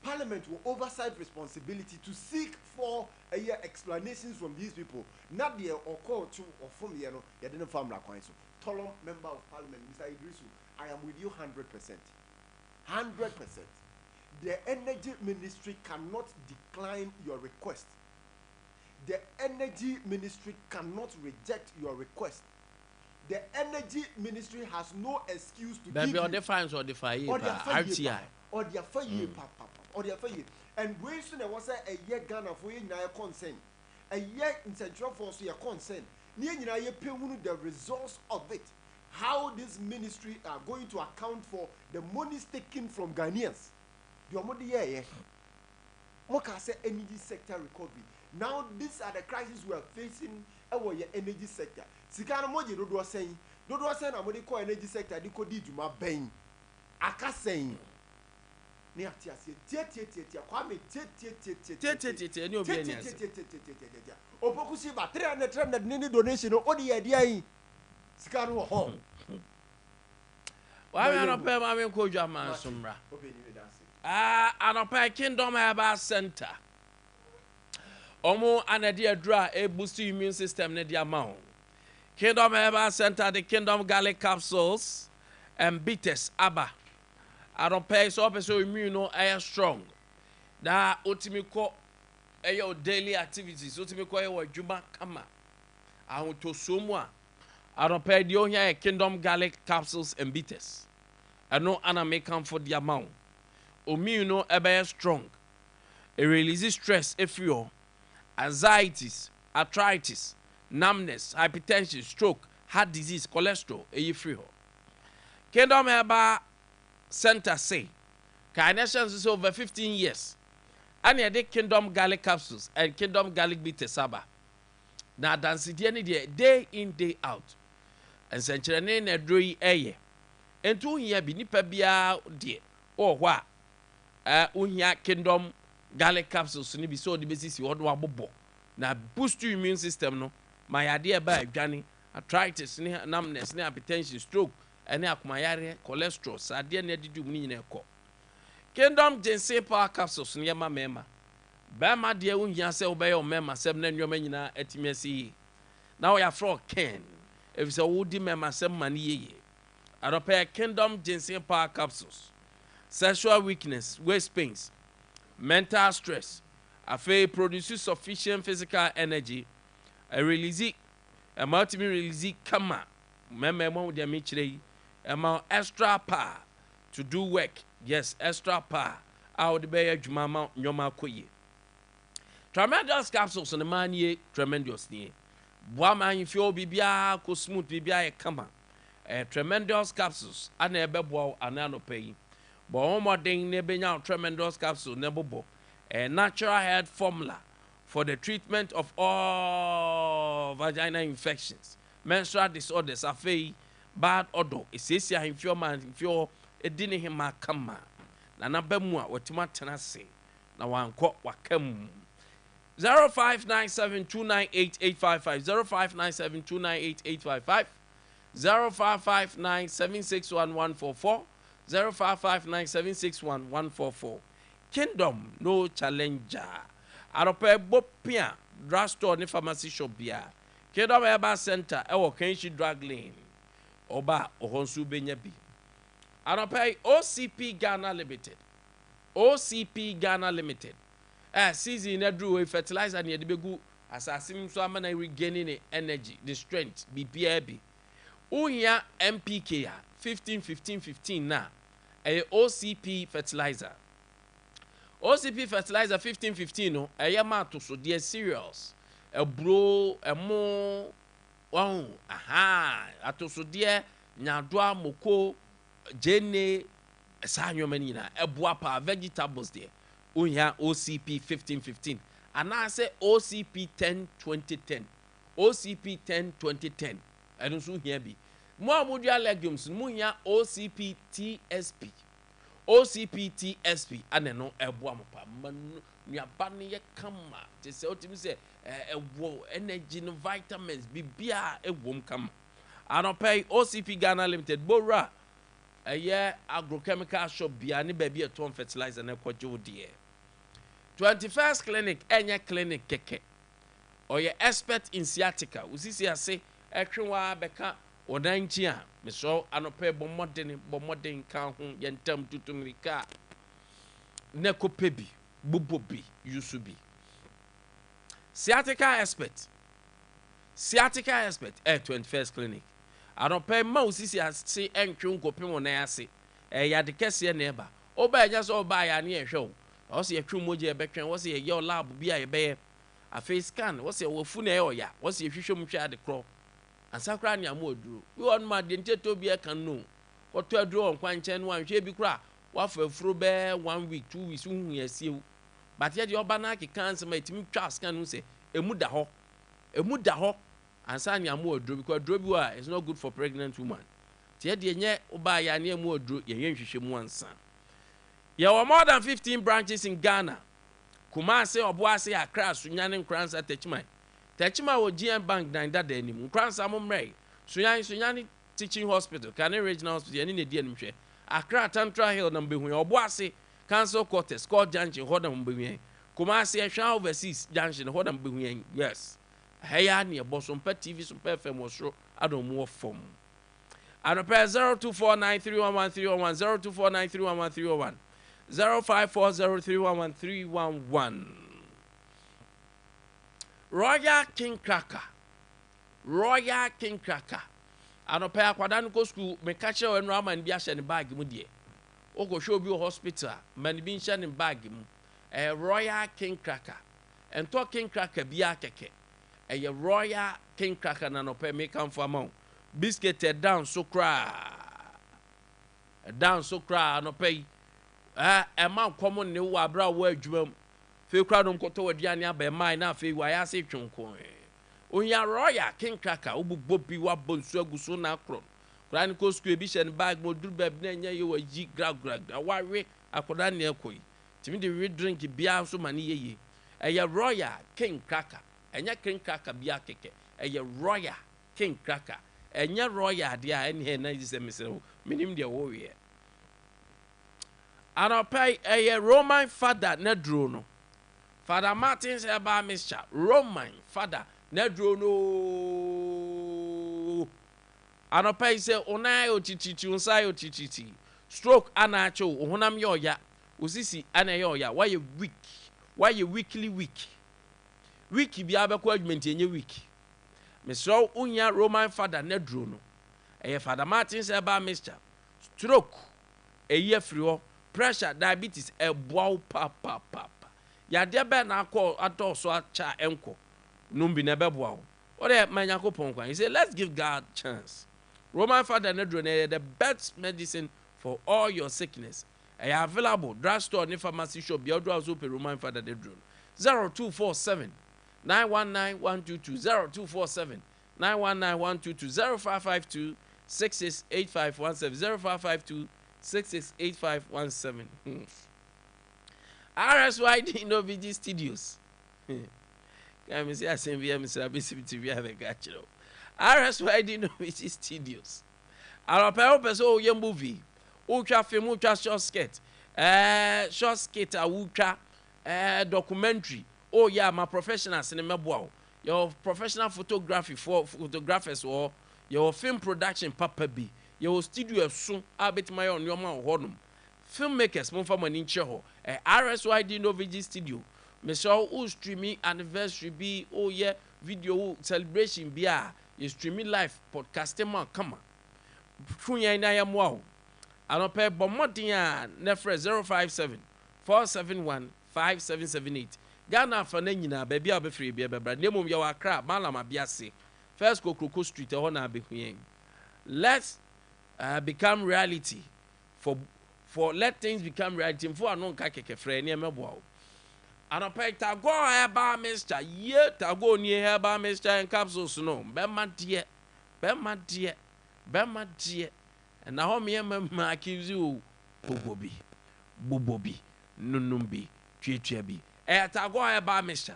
Parliament will oversight responsibility to seek for explanations from these people. Not the or call to or from the you didn't farm like so. Tolom member of Parliament, Mr. Idrisu, I am with you 100%. 100%. The energy ministry cannot decline your request. The energy ministry cannot reject your request. The energy ministry has no excuse to give you. Or the fines or the fire, RTI. Or the fire, or the fire. And we soon was a year Ghana for you now consent. A year in Central Force your consent. Near you pay the results of it. How this ministry are going to account for the monies taken from Ghanaians. Your money, yeah. What can I say? Energy sector recovery. Now, these are the crises we are facing our energy sector. Sikana moji dodo saying amodi ko energy sector di ko di djuma ben aka saying ni atia se tie Kwame tie ni obi ani ase opoku si ba 300 ni donation o di ye dia yi sikana wo ho wa me anope ma me ko dwa man somra anope Kingdom Herbal Center omo anade adura e boost immune system ne dia ma ho. Kingdom Herbal Center, the Kingdom Garlic Capsules, and bitters, Abba. I don't pay so immune air strong. Da utimiko ayo daily activities, utimiko ayo juma kama. I want to sumwa. I don't pay the only Kingdom Garlic Capsules and bitters. I know Anna may come for the amount. Immune air strong. It releases stress if you anxieties, arthritis, numbness, hypertension, stroke, heart disease, cholesterol, free. Kingdom Herbal Center say, Carnations is over 15 years. And the Kingdom Garlic Capsules and Kingdom Garlic Bitters Saba. Now, dance it day in, day out. And Century na droi eye. And 2 years be nipa bia dear. Or what? Unya Kingdom Garlic Capsules ni be so the basis you order bobo. Now, boost your immune system no. My idea by Johnny, arthritis, numbness, hypertension, stroke, and akumayare, cholesterol, sadia ne didu muni ne ko. Kingdom Ginseng Power Capsules near my mema. Bama dear unya se obey or mema, 7 your menina etimesi. Now we are for Ken. If it's a woody mema, 7 money ye. I repair Kingdom Ginseng Power Capsules. Sexual weakness, waist pains, mental stress. Afe produces sufficient physical energy. A release, a multi release, kama, mememo de michre, amount extra power to do work. Yes, extra power. Out the bay, Jumama, Yoma Koye. Tremendous capsules on the man ye, tremendous ye. Boama, if you bibia, co smooth bibia, kama. Tremendous capsules, and a bebo, and nano pay. But one more thing, nebenya, tremendous capsule, nebobo. A natural head formula for the treatment of all vaginal infections, menstrual disorders, afe, bad odor, esesia infio man infio edine hima kama. Na nabemwa watima tenase na wanko wakam. 0597298855 0559761144 0559761144. Kingdom no challenger. Arope bopia drugstore ni pharmacy shop bia. Kingdom Herbal Center ewo Kenshi Drug Lane. Oba ohonsu benya bi. Arope OCP Ghana Limited. OCP Ghana Limited. Season edru fertilizer ni edibegu asasim so amana regaining energy, the strength BPAB. Unya MPK 15 na. OCP fertilizer. OCP fertilizer 15 no mato so dear cereals bro mo wow atoso dear nyadwa moko jene sanyo na eboa pa vegetables there unya OCP 15 and I say OCP 10-2010 OCP 10-2010 and so here be more modular legumes munya OCP TSP OCP TSP ane no eboa mopa manu nuabane ye kama te se otimi se ewo energy no vitamins bibia ewom kama Anopay OCP Ghana Limited Bora agrochemical shop bia ne baby atom fertilizer na kwajo die 21st clinic enye clinic keke oye expert in sciatica usisi ase etwenwa beka odanchi a meso anopay bomodin kan ho yentam tutumrika ne kopebi bubobi yusubi sciatica expert 21st clinic anopay ma usisi ase entwe nkopem na ase yade kese na eba oba enya so oba ya ne ehwe o se yetwe moje ebetwen wo se ye lab bia ye be a face scan wo se wo fu na ye wo se hwehwe mu hwa ade kro ansakra ne amoduro we on ma de nteto bia kan no wo to aduro on kwanchen no anhwe bi kra wa fa furo be 1 week 2 weeks hu yasiew but ye de oba na ke cancer ma itimi twa scan no se emu da ho ansa ne amoduro because aduro bi wa is not good for pregnant woman tie de nye oba ya ne amoduro ye hwehwe mu ansa. There were more than 15 branches in Ghana. Kumasi, Obuasi, Accra, Sunyani, Kransa, Techmai. Techmai was GM Bank nine that day. Kransa Mumray, Sunyani Teaching Hospital, Canary Regional Hospital, and in the DNM. Accra, Tantra Hill, number one. Obuasi, Council Quarters, Court Junction, Hodam Buyen. Kumasi, Shaw Overseas Junction, Hodam Buyen. Yes. Hey, near Bosom Pet TV, some pet fam was show. I don't more form. And a pair 0249311311, 0249311311. 0540311311. Royal King Cracker. Anope akwadan ko school me catch we no man bi ahye ne bag mu de. O go show bi hospital man bi nhye ne bag mu. Royal King Cracker. And to King Cracker bi akeke. Royal King Cracker na no pe me kan for amount. Biscuit down so cry. No pay. Man common new abra word drum. Fe crowd koto aduane aba mai na fe wa ya se twonko. Onya Royal King Cracker obu bobi wa bonsu aguso na akron. Kran ko school bi hye ne bag mo dur bab na nya ye wa ji gra awawe akoda ne ekoi. Timi de we drink bia so mane yeye. Royal King Cracker. Enya King Cracker bia keke. Royal King Cracker. Enya Royal dia ene na ji se mesero. Minim de wo we. Anopay a Roman father nedrono. Father Martin's eba Mr. Roman father nedrono. Anopay se onayo chichichi unsayo chichichi. Stroke anacho uhunam yoya. Usisi anayoya. Why you weak? Why you weekly weak? Week bi abekwa argument enye week. Mr. Unya Roman father nedrono. Father Martin's eba Mr. Stroke a year free. Pressure, diabetes, bow papa. Ya de be na call ato so acha enko. Numbi na be bow. Or the manyako ponkwan. He said, let's give God chance. Roman father nedro the best medicine for all your sickness. I available drugstore ni pharmacy shop. Biodro azupe Roman father nedro. 0247 919 0247 919 0552 668517 0552 668517. RSYD no VG Studios. Can I say I same VM Mr. BCTV have a gotcha. RSYD no VG Studios. Our purpose oh your movie. Ultra film, ultra short skit. Short skit ultra documentary. Oh yeah, my professional cinema boy. Your professional photography for photographers or your film production papa B. Your studio soon abet my on your man honum. Filmmakers mon for money ho. RSYD no VG studio. Me show who streaming anniversary be oh yeah video celebration be you streaming live podcasting man come on. Funya na ya mo. Anope bomodin nefre 057 471 5778. Ghana for na nyina ba bia obefre bia bebra nemum ya wakra malama biase. First Kokroko Street ho na be huyen. Let's become reality for let things become reality for anon ka keke frɛ ne mebo anope tago eba Mr. Ye tago ni eba Mr. in capsules no be ma die na ho me ma akizi o bobobi nunumbi twetwa bi tago eba Mr.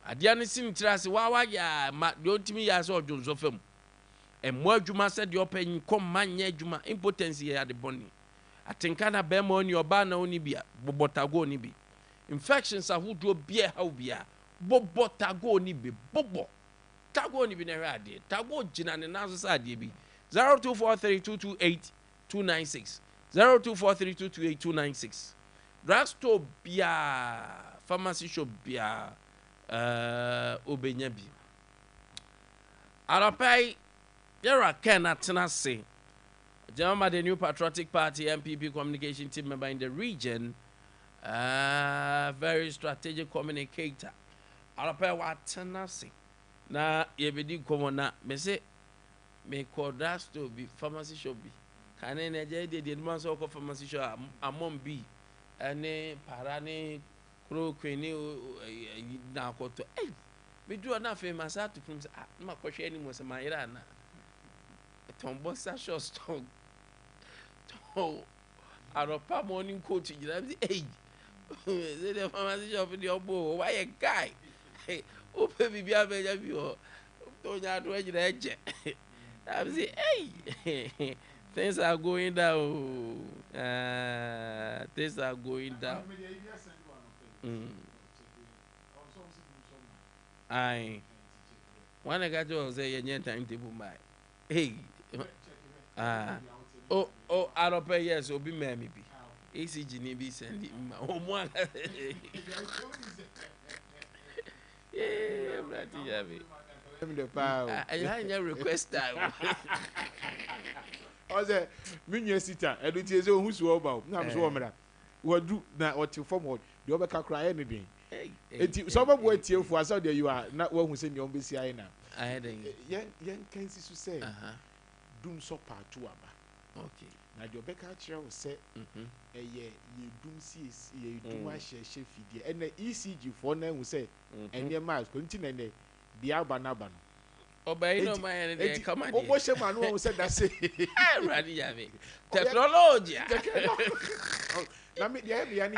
Adia ne sin tirase wa ya ma dontimi ya so odwonso fam Emo adwuma said the open come man ye adwuma impotence ye ade boni. Atenka na be mo ni oba na oni bia bobotago ni bi. Infections ahodo bia ha bia bobotago ni bi bobo. Tago ni bi na ade. Tago gina ne naso sa ade bi. 0243228296 0243228296 drugstore bia pharmacy shop bia obenya bi arapai yara ken atena se Jama the new patriotic party MPP communication team member in the region very strategic communicator arapai wa atena se na yebedi komo na me se me call drugstore bi pharmacy shop bi kane na je de man so ko pharmacy shop amon bi ene para ne kro kwini na akoto me do na fe masa to from ma ko hwe ni mo se ma ira na tombo sa short stock to aropa morning coach gira bi say the pharmacy shop the obo why a guy o pe bi bia be ja bi o to nya do gira eje I say hey things are going down. Things are going down. I when I got you say your time table my hey oh I don't pay yes obi me be ACG ni be send oh one yeah brati yabe I had your request time. Oze minye sita edutie ze ohun so oba na am so omra wadu na otil forward de obeka kra ne den enti so obabu atiefu asa de you are na wahu se ne ombesi aye na I den yen kansi su se dum so pa tu aba okay na de obeka kira wo se ye dum sis ye dum a hye fidie ena ECG for na hu se ene ma ko nti na ne de aba na aba no Obey no man dey come on. Obo she man who said that say ready yave. Technology. Na me dey be ani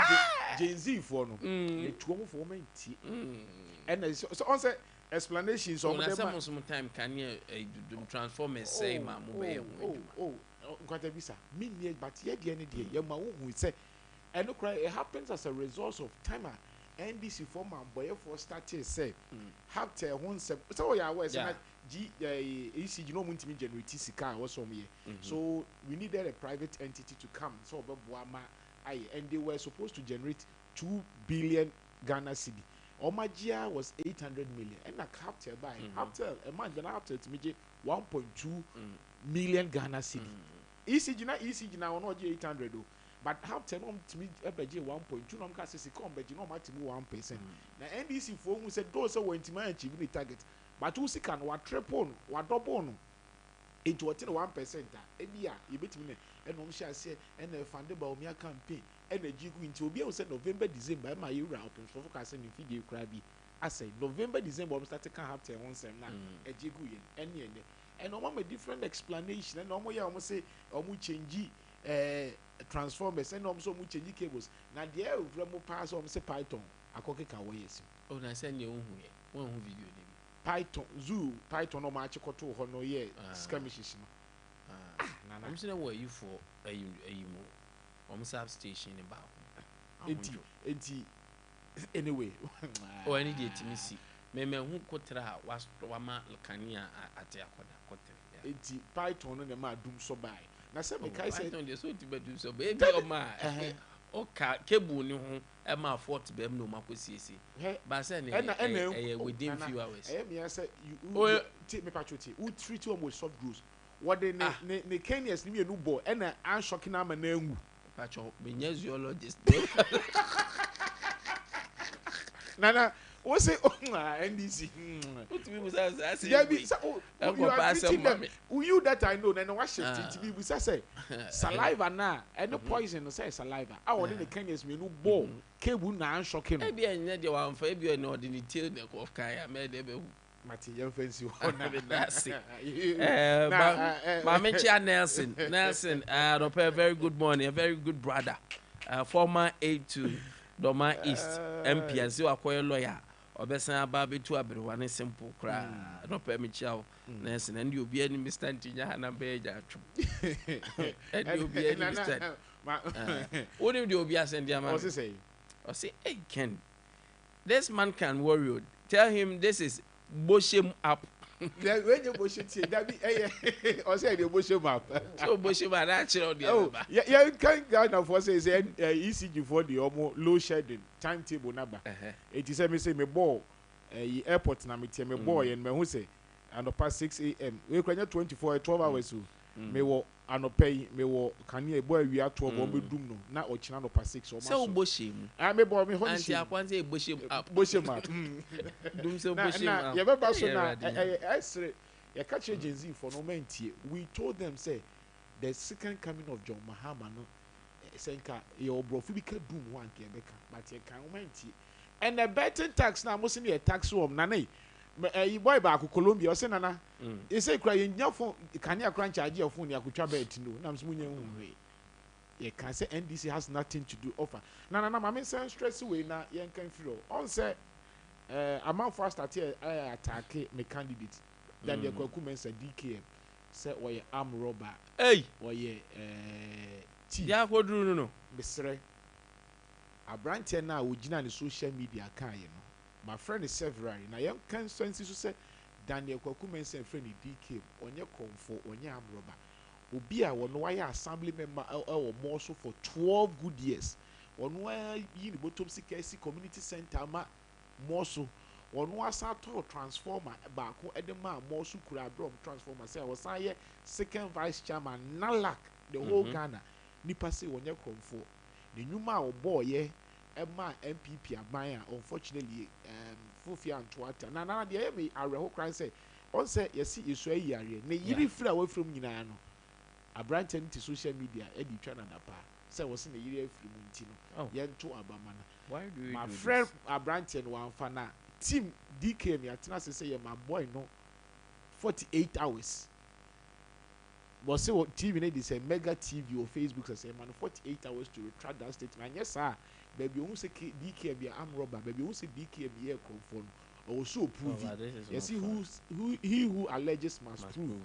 Gen Z for no. The two for menti. And so on say explanations on them some time can you transformers say ma mo be Nkwantabisa me near but ye dey any dey ye ma wo hu say and cry it happens as a result of timer NDC former boy for started say have to one so we are aware ECG no mun timi generate sika was some here so we needed a private entity to come so obebuama aye and they were supposed to generate 2 billion Ghana cedi Omagia was 800 million and a capital by capital a man gonna have to me 1.2 million Ghana cedi ECG now no 800 though. But how 10 to me FBG 1.2 no case se come beji no mati 1%. Na NDC for who said those so went to achieve the target. But who see can what triple what double no. It was 1%. Ebia you bet me and no shall say and funded by Omia campaign energy going to be said November December my year out and so focus in figure crabby. I say November December I'm starting can have 10 one sem now a jiguyen any and no one different explanation and no more almost say change transformers and also mu change cables na there we mo pass on say python akoke ka wo yes oh na send you hu video ni python zoo python no ma chikoto ho no ye skirmishes no na I'm saying what you for mo substation about enti anyway oh any dey timisi me hu kotra wa ma kania ate akoda kotra enti python no na ma dum so bai na se me kai say python dey so tibadu so baby o ma oka cable ni ho e ma fort bem no makosiesi ba say na within few hours me say you take me patriotic who treat you almost soft growth what they ne Kenyans ni no bo e na an shocking am na angu patro me nya zoologist nana we say NDC what we was say yeah be you are treating them you that I know na what shift it be say saliva na and the poison say saliva I want the Kenyans me no bo cable na an shocking e bia nya de wan fa e bia na ordinary tail na of kan me de be Mati yan fancy one that's it Mama Nelson a very good morning, a very good brother, former aide to Doma East MP and so akoye lawyer obesan aba betu aberewa ne simple kra no pa me chiao na ese na ndi obi ani Mr. Ntinya ha na be ja atwo ndi obi ani Mr. What if the obi asend dia man What's he say? I say, hey Ken, this man can worry you. Tell him this is Boshem up. When you bush it, that be or say the bush map. So Boshem are actually on the Oh, other. yeah, you can't go now for say ECG for the low shedding timetable number. It is me say me ball airport na me me boy and me who say and past 6 a.m. We can 24 12 hours so. Me wo anopay me wo kanye boy we are 12 on be dum no na ochina no past 6 o ma so Boshem. Ah me boy me honey. Anti akwanze Boshem up. Boshem map. Dum so Boshem up. Ya beba so na esre ya catch agency for no mentie. We told them say the second coming of John Mahama no senka your brofi bi ka dum one ke beka but ye kan mentie. And the betting tax na mo se ne tax wo na na you boy back Colombia, or say nana. You say crying your phone, can you crunch idea phone? You could travel to know. Nams Munya way. You can say NDC has nothing to do offer. Nana, mamma, send stress away now. Young can feel. On say, a month first at here, I attack my candidate. Then the Kwakumen said DKM. Say, why you arm robber? Hey, why you T. Yeah, what do you know? Mr. A branch now would you know the social media can you know. My friend is several. Now, young constituency to say Daniel Kwakumen sent friend DK on your comfort on your arm robber. Obia one wire assembly member or more so for 12 good years. One wire in the bottom CKC community center more so. One was a transformer back at the man more so could have brought transformer. Say I was I second vice chairman Nalak the whole Ghana. Nipa say on your comfort. The new man boy yeah. Emma MPP Abaya, unfortunately, Fufia and Twata. Now, the enemy are a whole crime say, on say, you see, you swear you are here. You free away from Yinano. A branch into social media, Eddie Chana Dapa. Say, was in the year from Montino. Yen to Abamana. Why do you? My friend, a branch and one fana. Team DK, me, I say, my boy, no 48 hours. But say what TV need is a mega TV or Facebook say man 48 hours to retract that statement. And yes, sir. Baby, who say DK be arm robber? Baby, who say DK be air conform? Or so prove it. You see who alleges must prove.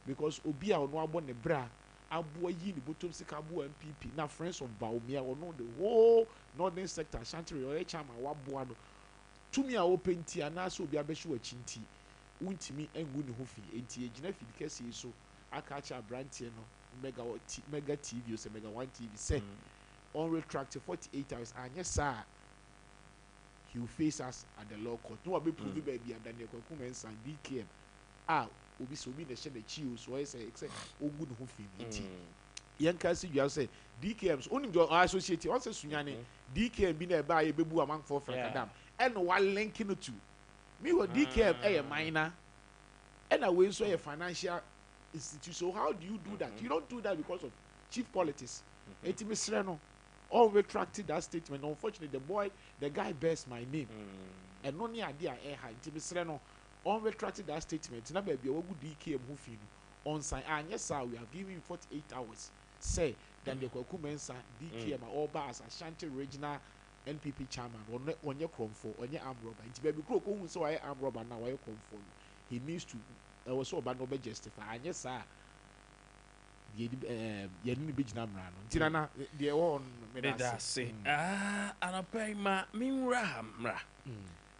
Because Obia or no one the bra, Abu Yi the bottom sick Abu MPP. Now friends of Baumia or no the whole northern sector, Shantry or Chama Wabuano. To me, I open tea and also be a beshu a chinti. Untimi and Winnie Hoofy, and Tia Genefi Cassie so. I catch a brand here no mega TV or say mega one TV say on retracted 48 hours and yes sir he will face us at the law court. No be prove baby and Daniel Kwakumen and DKM obi so be the share the chill so I say except o good who feel young can see you say DKM's only your associate also sunyane DKM be na buy bebu among for Adam and one linking it to me what DKM a minor and away so a financial institution. So how do you do that? You don't do that because of chief politics. Etimisreno all retracted that statement. Unfortunately, the guy bears my name. And no idea Etimisreno all retracted that statement. Now baby, what good DK moving on sign? And yes, sir, we have given 48 hours. Say then the Kwakumensa DK all bars Ashanti regional NPP chairman on your comfort on your arm robber. It's baby crook so I arm robber now I comfort. He needs to also about no be justify and yes sir ye ni be gina mra no ntina de won me da say anapay ma minra mra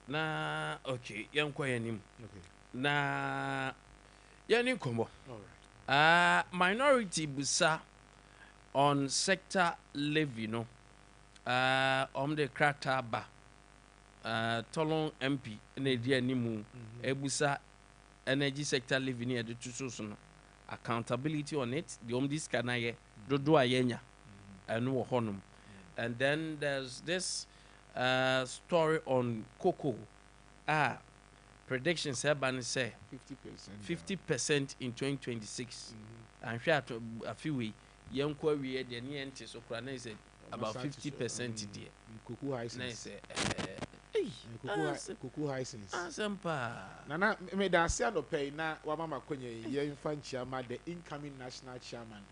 na okay yankwa yanim na yanin kombo minority busa on sector levy no the krata ba tolon MP na di animu ebusa energy sector living here the two no accountability on it the this can I do ayenya and no honum and then there's this story on cocoa predictions have been say 50% in 2026 and share a few we young we the niente so krana is about 50% there cocoa high Kuku Hisense. Sompa. Nana me da se no pay na wa mama konye ye mfa chairman the incoming national chairman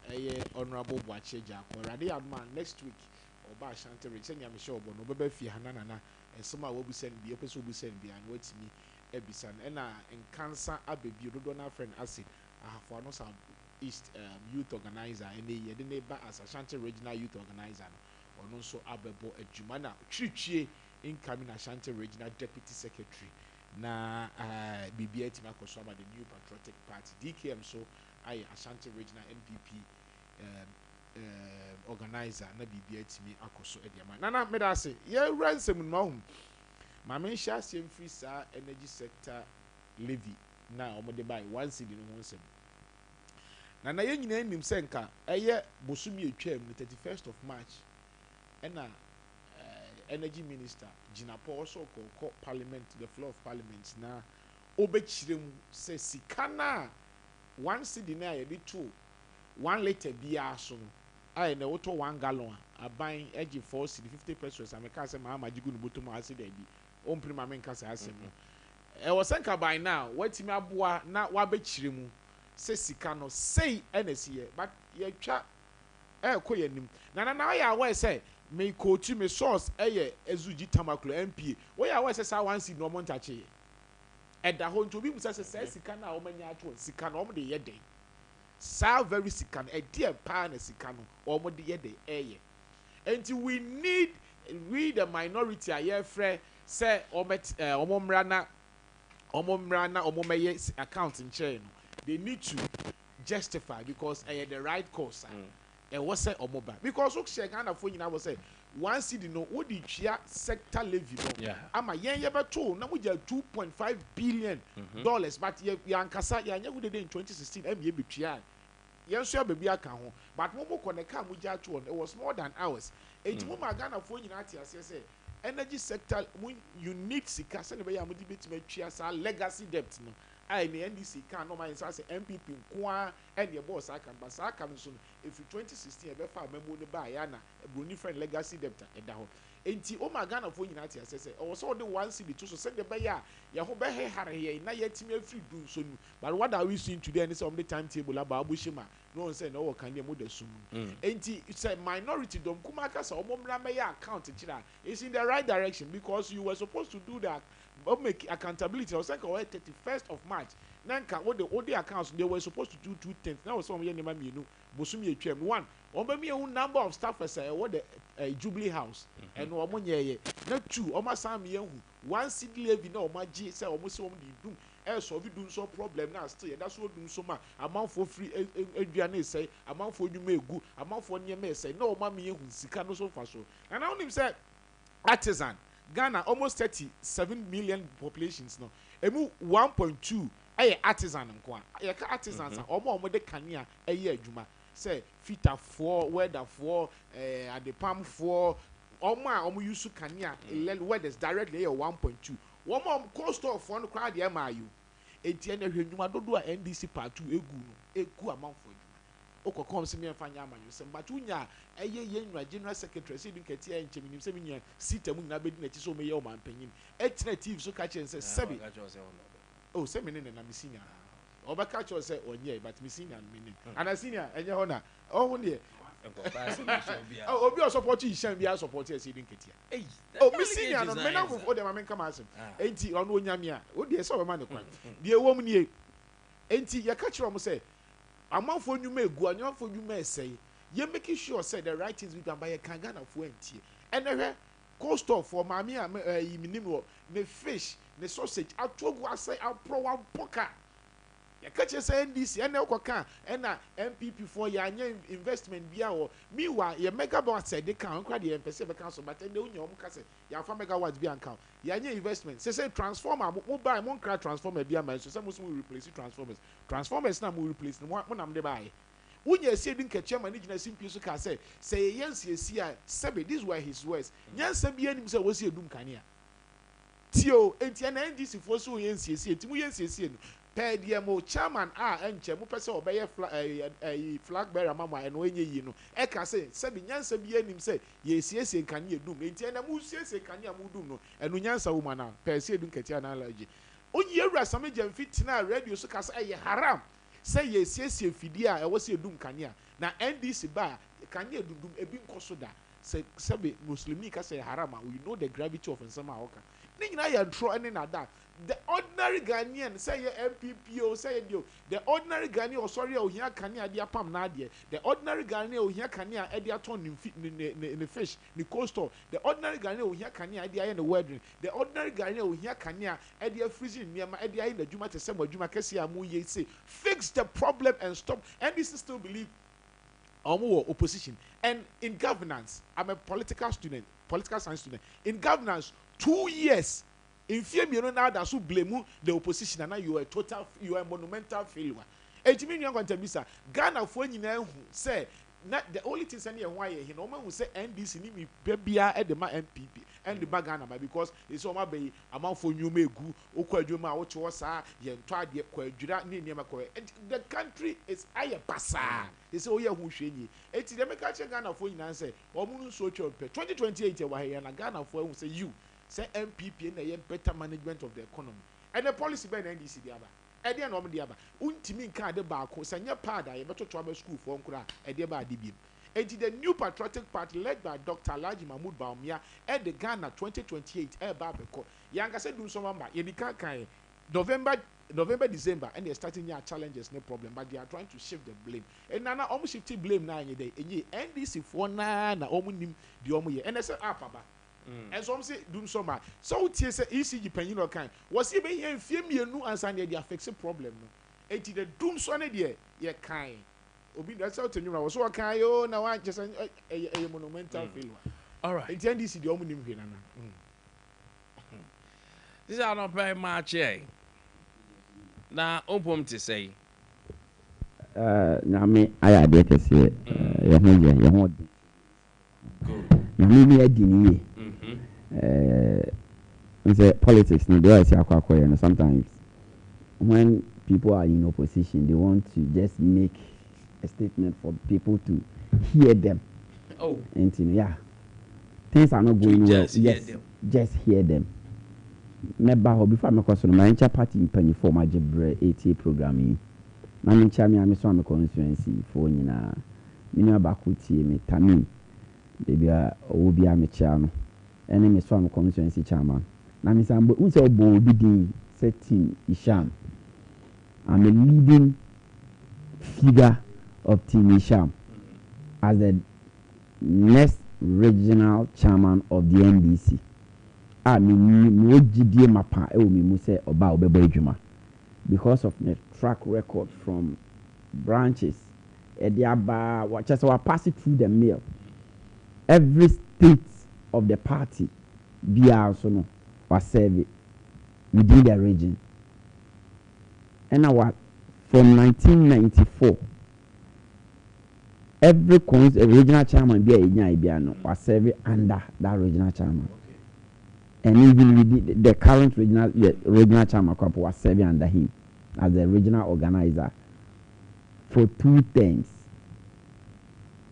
Honorable Boache Jako. Rade adman next week oba Ashanti Ridge sɛ nyame hyɛ obo no bɛbɛ fie hanana and some a wobu send bi epeso bu send bi and watimi ebisan na nkansa abebi dodo na friend acid ahafo no South East youth organizer and ye de neighbor as Ashanti Regional Youth Organizer no ono nso abebo adwuma na twitwie incoming Ashanti Regional Deputy Secretary na BBA team akoso about the New Patriotic Party DKM so I Ashanti Regional MPP organizer na BBA team akoso ediama nana meda say ye ransom no ma men sha sem free sa energy sector levy na omode buy 1 cedi no ho nsem na ye nyina nim se nka eye bosumi etwam no 31st of March na energy minister Gina Paul so ko parliament the floor of parliament na obechirem se sikana 1 cedi na ye de 1 liter bia so no ai na woto 1 gallon aban egi 4 cedi 50 pesos ameka se ma majigu no botom ase da bi ompri ma menka se asem no e wo senka by now watimi aboa na wabechirem se sika no sei enesiye but ye twa ko yanim na ya we say me kotu me source eye ezuji tamakulo MP we ya we say sa 1 seed no mo ntache eda ho nto bi musa say sika na o manya ato sika na o mo de ye den sa very sika no e de pa na sika no o mo de ye den eye and we the minority aye frɛ say o mo mra na o mo meye account in chain no they need to justify because the right course was say omoba because we share Ghana for nyina was say 1 cedi no wo di twia sector levy no ama yen ye beto na mo ja 2.5 billion dollars but ye ankasa ya nya wo de in 2016 am ye betwia yen so ababi aka ho but mo connect mo ja to it was more than hours enti mo ma Ghana for nyina ati ase say energy sector you need sika se ne be ya mo di betime twia sa legacy debt no I the NDC can no mind say MPP nkoa and your boss aka but sa aka so if 2016 e be fa memo ne ba ya na broni friend legacy debt e da ho enti o ma Ghana fo nyina tia say o so de 1 cedi to so say de be ya ye ho be he hare ye na ye timi afri du so nu but what are we seeing today and some the timetable about abushima no say no can dey mo da sum enti it's a minority dom kuma aka say o mo mra me ya account kira is in the right direction because you were supposed to do that but make accountability. I was like, 31st of March. Nanka, what the accounts they were supposed to do 2 things. Now, some year name you know, Bosumi HM. One, number of staffers what the Jubilee House and Omonye. Not 2, almost some year 1 cedi levy no my G say almost so many do. Else we do so problem now still. That's what do so much. Amount for free Adrian say, amount for you may go, amount for you may say, no, mammy, you can no so far so. And I only say artisan. Ghana almost 37 million populations no. Emu 1.2 aye artisan nko a. Ye ka artisans omo de kania aye adwuma. Say fita for weather for adepam for omo use kania weathers directly aye 1.2. Omo cost of one crowd dey ma you. Enti na hwedwuma dodo a NDC part 2 egu no. Egu amount for oko kom se me fanya amanyo se but unya eye yenwa general secretary se dun kete ya nchemi nim se me nya sita mu na bedi na ti so me ye o man panyin alternative so ka chen se sebi oh se me ne na me senior oba ka cho se onye but me senior me nim ana senior enye ho na oh ho ne oh obi o support you shan bia support you se dun kete eh oh me senior no me na go de ma me kama asem enti ono onyame a o de se o ma ne kwan de ewom nie enti ya ka kiro mo se amanfo nyuma egu amanfo nyuma esay ye making sure say the right things we can buy can Ghana for entie enehwe cost of for mami minimum ne fish ne sausage atogu asay apro one poka ya kache say NDC ene okoka ena MPP for ya anya investment bia wo miwa ye megawatt say de kan kwa de empese be kan so but ene unya om ka say ya fa megawatt bia kan ya anya investment say transformer mo buy mo kra transformer bia man so say mo replace transformers na mo replace mo nam de buy unya sie din ka chairman gina simpi so ka say yensiesi a sebe this were his words nyansa bia nim say wo sie dum kania tio enti na NDC for so yensiesi enti mo yensiesi no per mo chairman enche mo pese obeye flag bearer mama eno enye yi no e ka say sebi nyansa bi anim say ye siesie nkane edum enti na mu siesie nkane amudum no eno nyansa wo mana per sie edum ketia na allergy onyi ewura same jam fitina radio so ka say haram say ye siesie fidi a e wo se edum nkane na NDC ba kane edum ebi nkoso da say Muslimi ka say haram, we know the gravity of nsema oka. Ni nyina ya draw any na that. The ordinary Ghanaian say MPP say the ordinary Ghanaian sorry o hia kania dia pam na ade. The ordinary Ghanaian o hia kania e dia ton ni fish ni coastal. The ordinary Ghanaian o hia kania e dia na wedding. The ordinary Ghanaian o hia kania e dia freezing niam e dia na djuma te sem adwuma kese amu ye say fix the problem and stop. And this still believe opposition. And in governance, I'm a political science student. In governance, 2 years. In fear, you know now that's who blame the opposition, and now you are a monumental failure. Kwame Nkwantabisa, Ghana for you know say not the only thing any why he no man will say NDC ni me bebia at the MPP and the Ghana because it's all my bay amount for you me gu okwadwuma wo chosa ye ntwa de kwadwira ni niam ko the country is aye basa they say oh yeah hu hwenyi eti dem ka che Ghana for nyina say omu so twa 2028 wa he na Ghana for hu say you say MPP na ye better management of the economy and the policy by NDC dia ba e dia no dia ba untimi nka de ba ko sanya pada ye betoto aba school for nkura e dia ba de biem enti the new patriotic party led by Dr. Alhaji Mahmoud Bawumia at the Ghana 2028 e ba be ko yanga say dum so mamba ye di kan November December and they starting their challenges no problem but they are trying to shift the blame and nana almost shifting blame na any day enye NDC for na omu nim di omu ye and they say apaba and some say doom summer so tie say ECG panyin no kan was e be here fie mienu ansa na dey fix problem no enti the doom so na dey ye kan obi that's how to nyura was so kan yo na wan just a monumental failure all right enti NDC di omu nim hwe nana this is not very much na opom to say na me aya de kese ye ho na me adi ni say politics no dey say akwakoye no sometimes when people are in opposition they want to just make a statement for people to hear them and yeah things are not going well just hear them meba ho before me kwaso no my party impany for my jebre 80 programming na me ncha me so am constituency for nyina me ni abakutie me tami de bia obi am cha no ene me so am constituency chairman na me say un say obo obi din setting Isham I'm a leading figure of Team Isham as the next regional chairman of the NDC. I mean, no GDA mapa e mi mu say oba obebo adwuma because of the track record from branches. Aba just pass it through the mail. Every state of the party, be also no was served within the region. And our from 1994, every regional chairman be a was served under that regional chairman. And even the current regional chairman was serving under him as the regional organizer for 2 terms.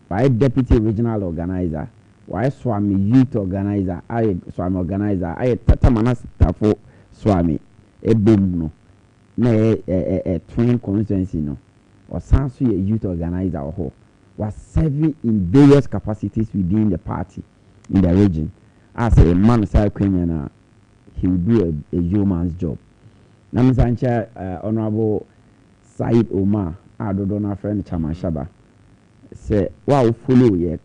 Why deputy regional organizer? Why Swami youth organizer? I Swami organizer. I Tatamana Stafo Swami. A boom no. A twin constituency no. Or Sansu a youth organizer or who was serving in various capacities within the party in the region. As a man side Kenyan, he will do a yeoman's job. Namisancha Honorable Said Omar, our donor friend Chairman Shaba, say, wow, follow ye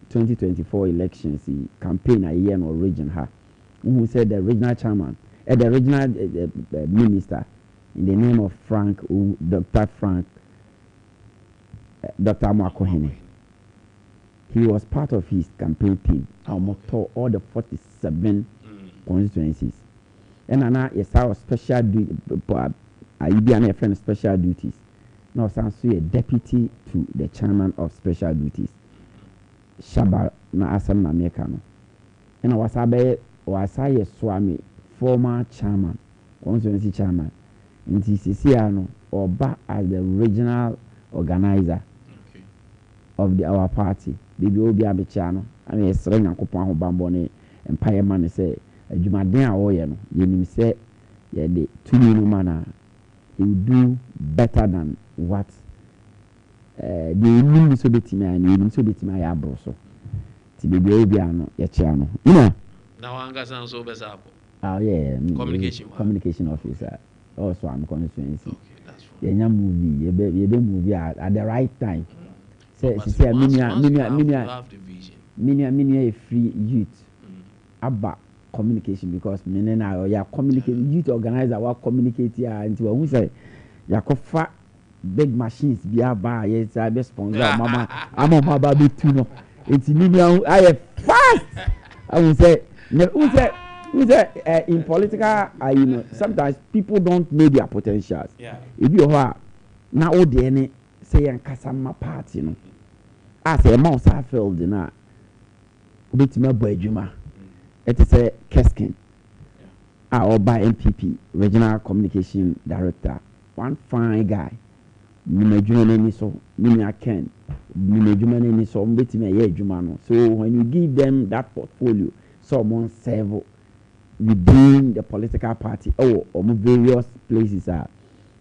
2024 elections campaign a year or region her. Who said the regional chairman, the regional minister, in the name of Dr. Mwakohene. He was part of his campaign team. All the 47 constituencies. And now yes, our special duty. I be a friend special duties. Now, sounds a deputy to the chairman of special duties. Shaba na asam na mekano. And was I Swami, former chairman, constituency chairman. In TCCano or back as the regional organizer of our party. Bibi obi abechano ame esre nyankopon ahobambo ne empire man say adwumaden a wo ye no yenim say ye de tumi no mana he will do better than what the nim so betimi and nim so betimi ya abro so ti baby obiano ye chiano you know now anga san so besa yeah communication officer also I'm constituency yeah movie ye be movie at the right time say minia a free youth about communication because me na ya communicate youth organizer wa communicate ya nti wa hu say ya kofa big machines bi aba yes I be sponsor mama ama ba be tu no nti minia I fast I will say in political you know sometimes people don't know their potentials if you are na o de ne say yan kasama party no as a mouse I filled na obetima bo adwuma it is a Keskin or by MPP regional communication director one fine guy ni so ni Ken ni so obetima ye adwuma no so when you give them that portfolio someone serve within the political party or various places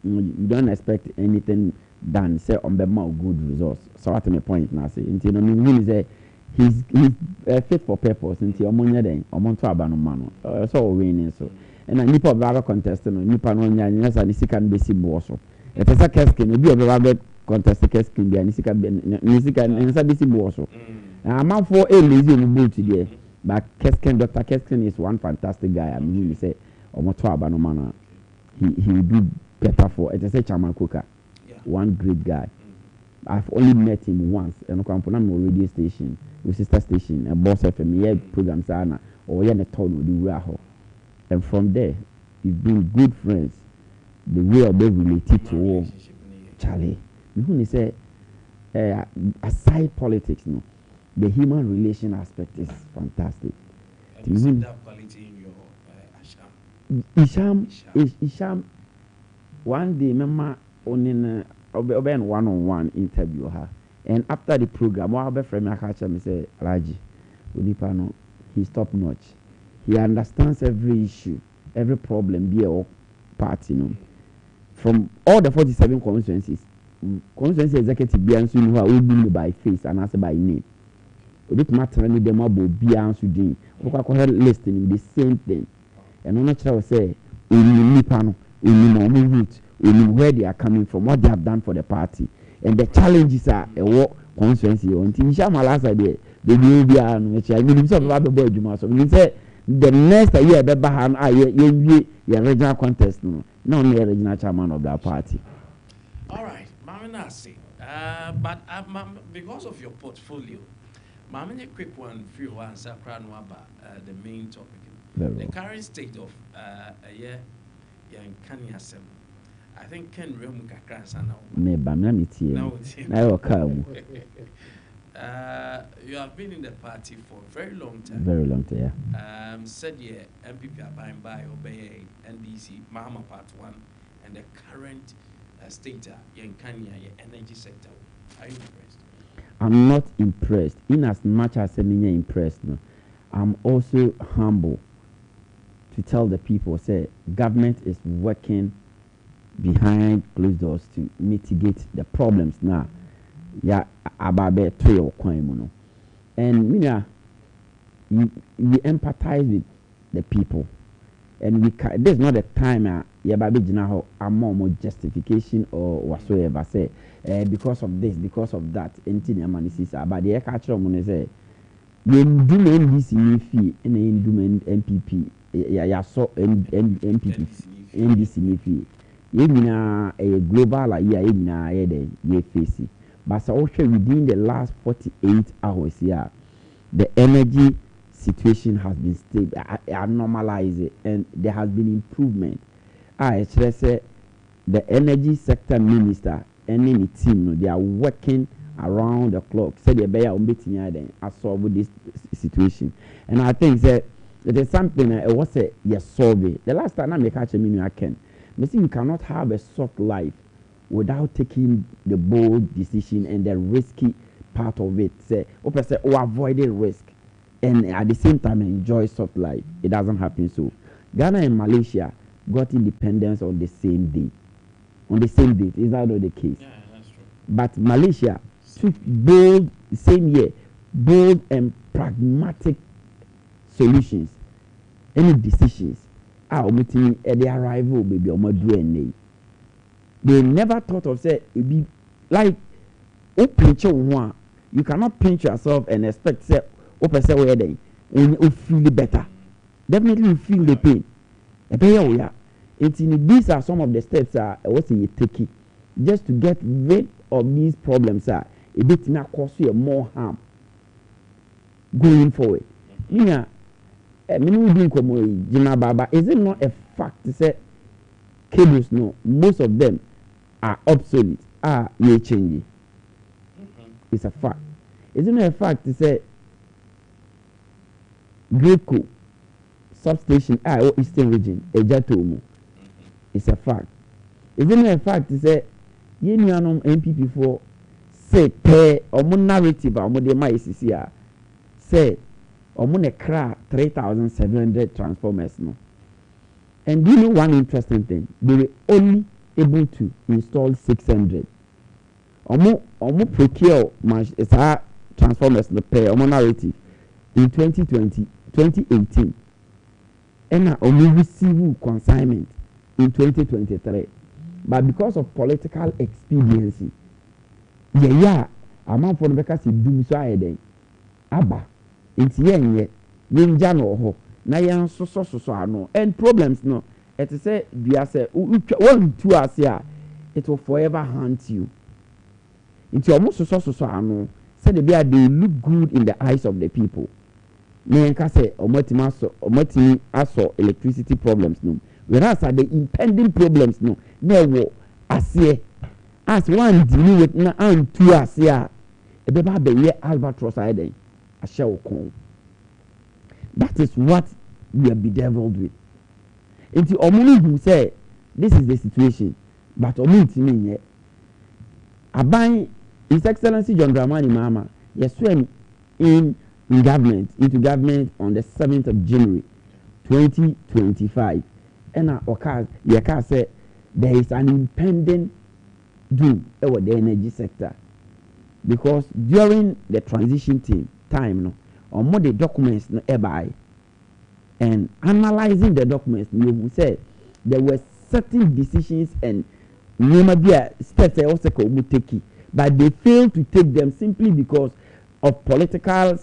you don't expect anything done say on the good results so at my point now say you know mean say he's fit for purpose until omonya den omonto aba no ma no so winning so and nipa oba contest no nipa no nya nya sa ni sika no besi bo so e pesa keskin obi oba contest keskin dia ni sika besi bo so amanfo lazy on boat there but Dr. Keskin is one fantastic guy. I mean, he say, Omoto Abanomana, he will do better for it. It's a Chairman Coker, one great guy. I've only met him once, and I'm on radio station, with sister station, a boss FM, yeah, program sana, or yeah, a town with the Raho. And from there, we've been good friends. The way of they related to Charlie. You say, aside politics, no. The human relation aspect is fantastic. And you see that quality in your Isham. One day, remember, on one-on-one interview her, and after the program, my other friend catch me say, Raji, Unipano, he's top notch. He understands every issue, every problem, be a party, you know. From all the 47 constituency executive, be answering who will be by face and answer by name. Bit matter any them about be answer din. We listening the same thing. And on a say, we nipano, we normal route, we know where they are coming from, what they have done for the party. And the challenges are a war constituency on Tinshama last idea. The will be an which I mean some other boy Juma. So we say the next year Bebahan your regional contest no original chairman of that party. All right, Maminasi. But because of your portfolio, Mamma, quick one, few ones, the main topic. The current state of Kanyasem. I think Ken Remuka Kransana. You have been in the party for a very long time. Very long time, yeah. Said yeah, MPP are buying by Obey, NDC, Mahama Part 1, and the current state in Kenya, energy sector. Are you impressed? I'm not impressed. In as much as I'm impressed, no, I'm also humble to tell the people, say, government is working behind closed doors to mitigate the problems now. Yeah, ababe toyo kwan. And we empathize with the people, and this is not the time I'm more justification or whatsoever say because of this, because of that. But the culture say you do NDC fee and do MPP so MPP NDC fee. You a global you face. But also within the last 48 hours here, the energy situation has been stable, normalized, and there has been improvement. I say the energy sector minister and any team, they are working around the clock. Say they bear on solve this situation, and I think that it is something. It was a yes solve. The last time I catch a mini I can. You cannot have a soft life without taking the bold decision and the risky part of it. Say, avoiding risk and at the same time enjoy soft life. It doesn't happen so. Ghana and Malaysia got independence on the same day. On the same date. Is that not the case? Yeah, that's true. But Malaysia took bold, same year, bold and pragmatic solutions, any decisions. They arrive baby or they never thought of say it be like pinch one. You cannot pinch yourself and expect say when you feel better. Definitely you feel the pain. These are some of the steps what you take just to get rid of these problems. A bit not cause you more harm going forward. Is it not a fact to say cables no, most of them are obsolete, are changing? It's a fact. Is it not a fact to say Greco substation or Eastern region, Ejatomo? It's a fact. Is it not a fact to say MPP for say pay or more narrative or more de say or more cra 3,700 transformers no. And do you know one interesting thing? They were only able to install 600. Or more procure transformers the pay or more narrative in 2018. And only receive consignment in 2023. But because of political expediency, amount for the because do so Abba. It's yen no ho na yan so ano and problems no it say we say 1 2 asia it will forever haunt you. It's almost so ano say they look good in the eyes of the people. Me can say omotimi aso electricity problems no, whereas the impending problems no wo asie as one deal with na and 2 asia e be ba be albatross iden. That is what we are bedeviled with. Into Omuni who say this is the situation, but Omuni yet. Abai His Excellency John Dramani Mahama, yes, swam into government on the 7th of January 2025. And Yaka said there is an impending doom over the energy sector. Because during the transition time no or more the documents no by and analyzing the documents you say there were certain decisions and steps also take, but they failed to take them simply because of political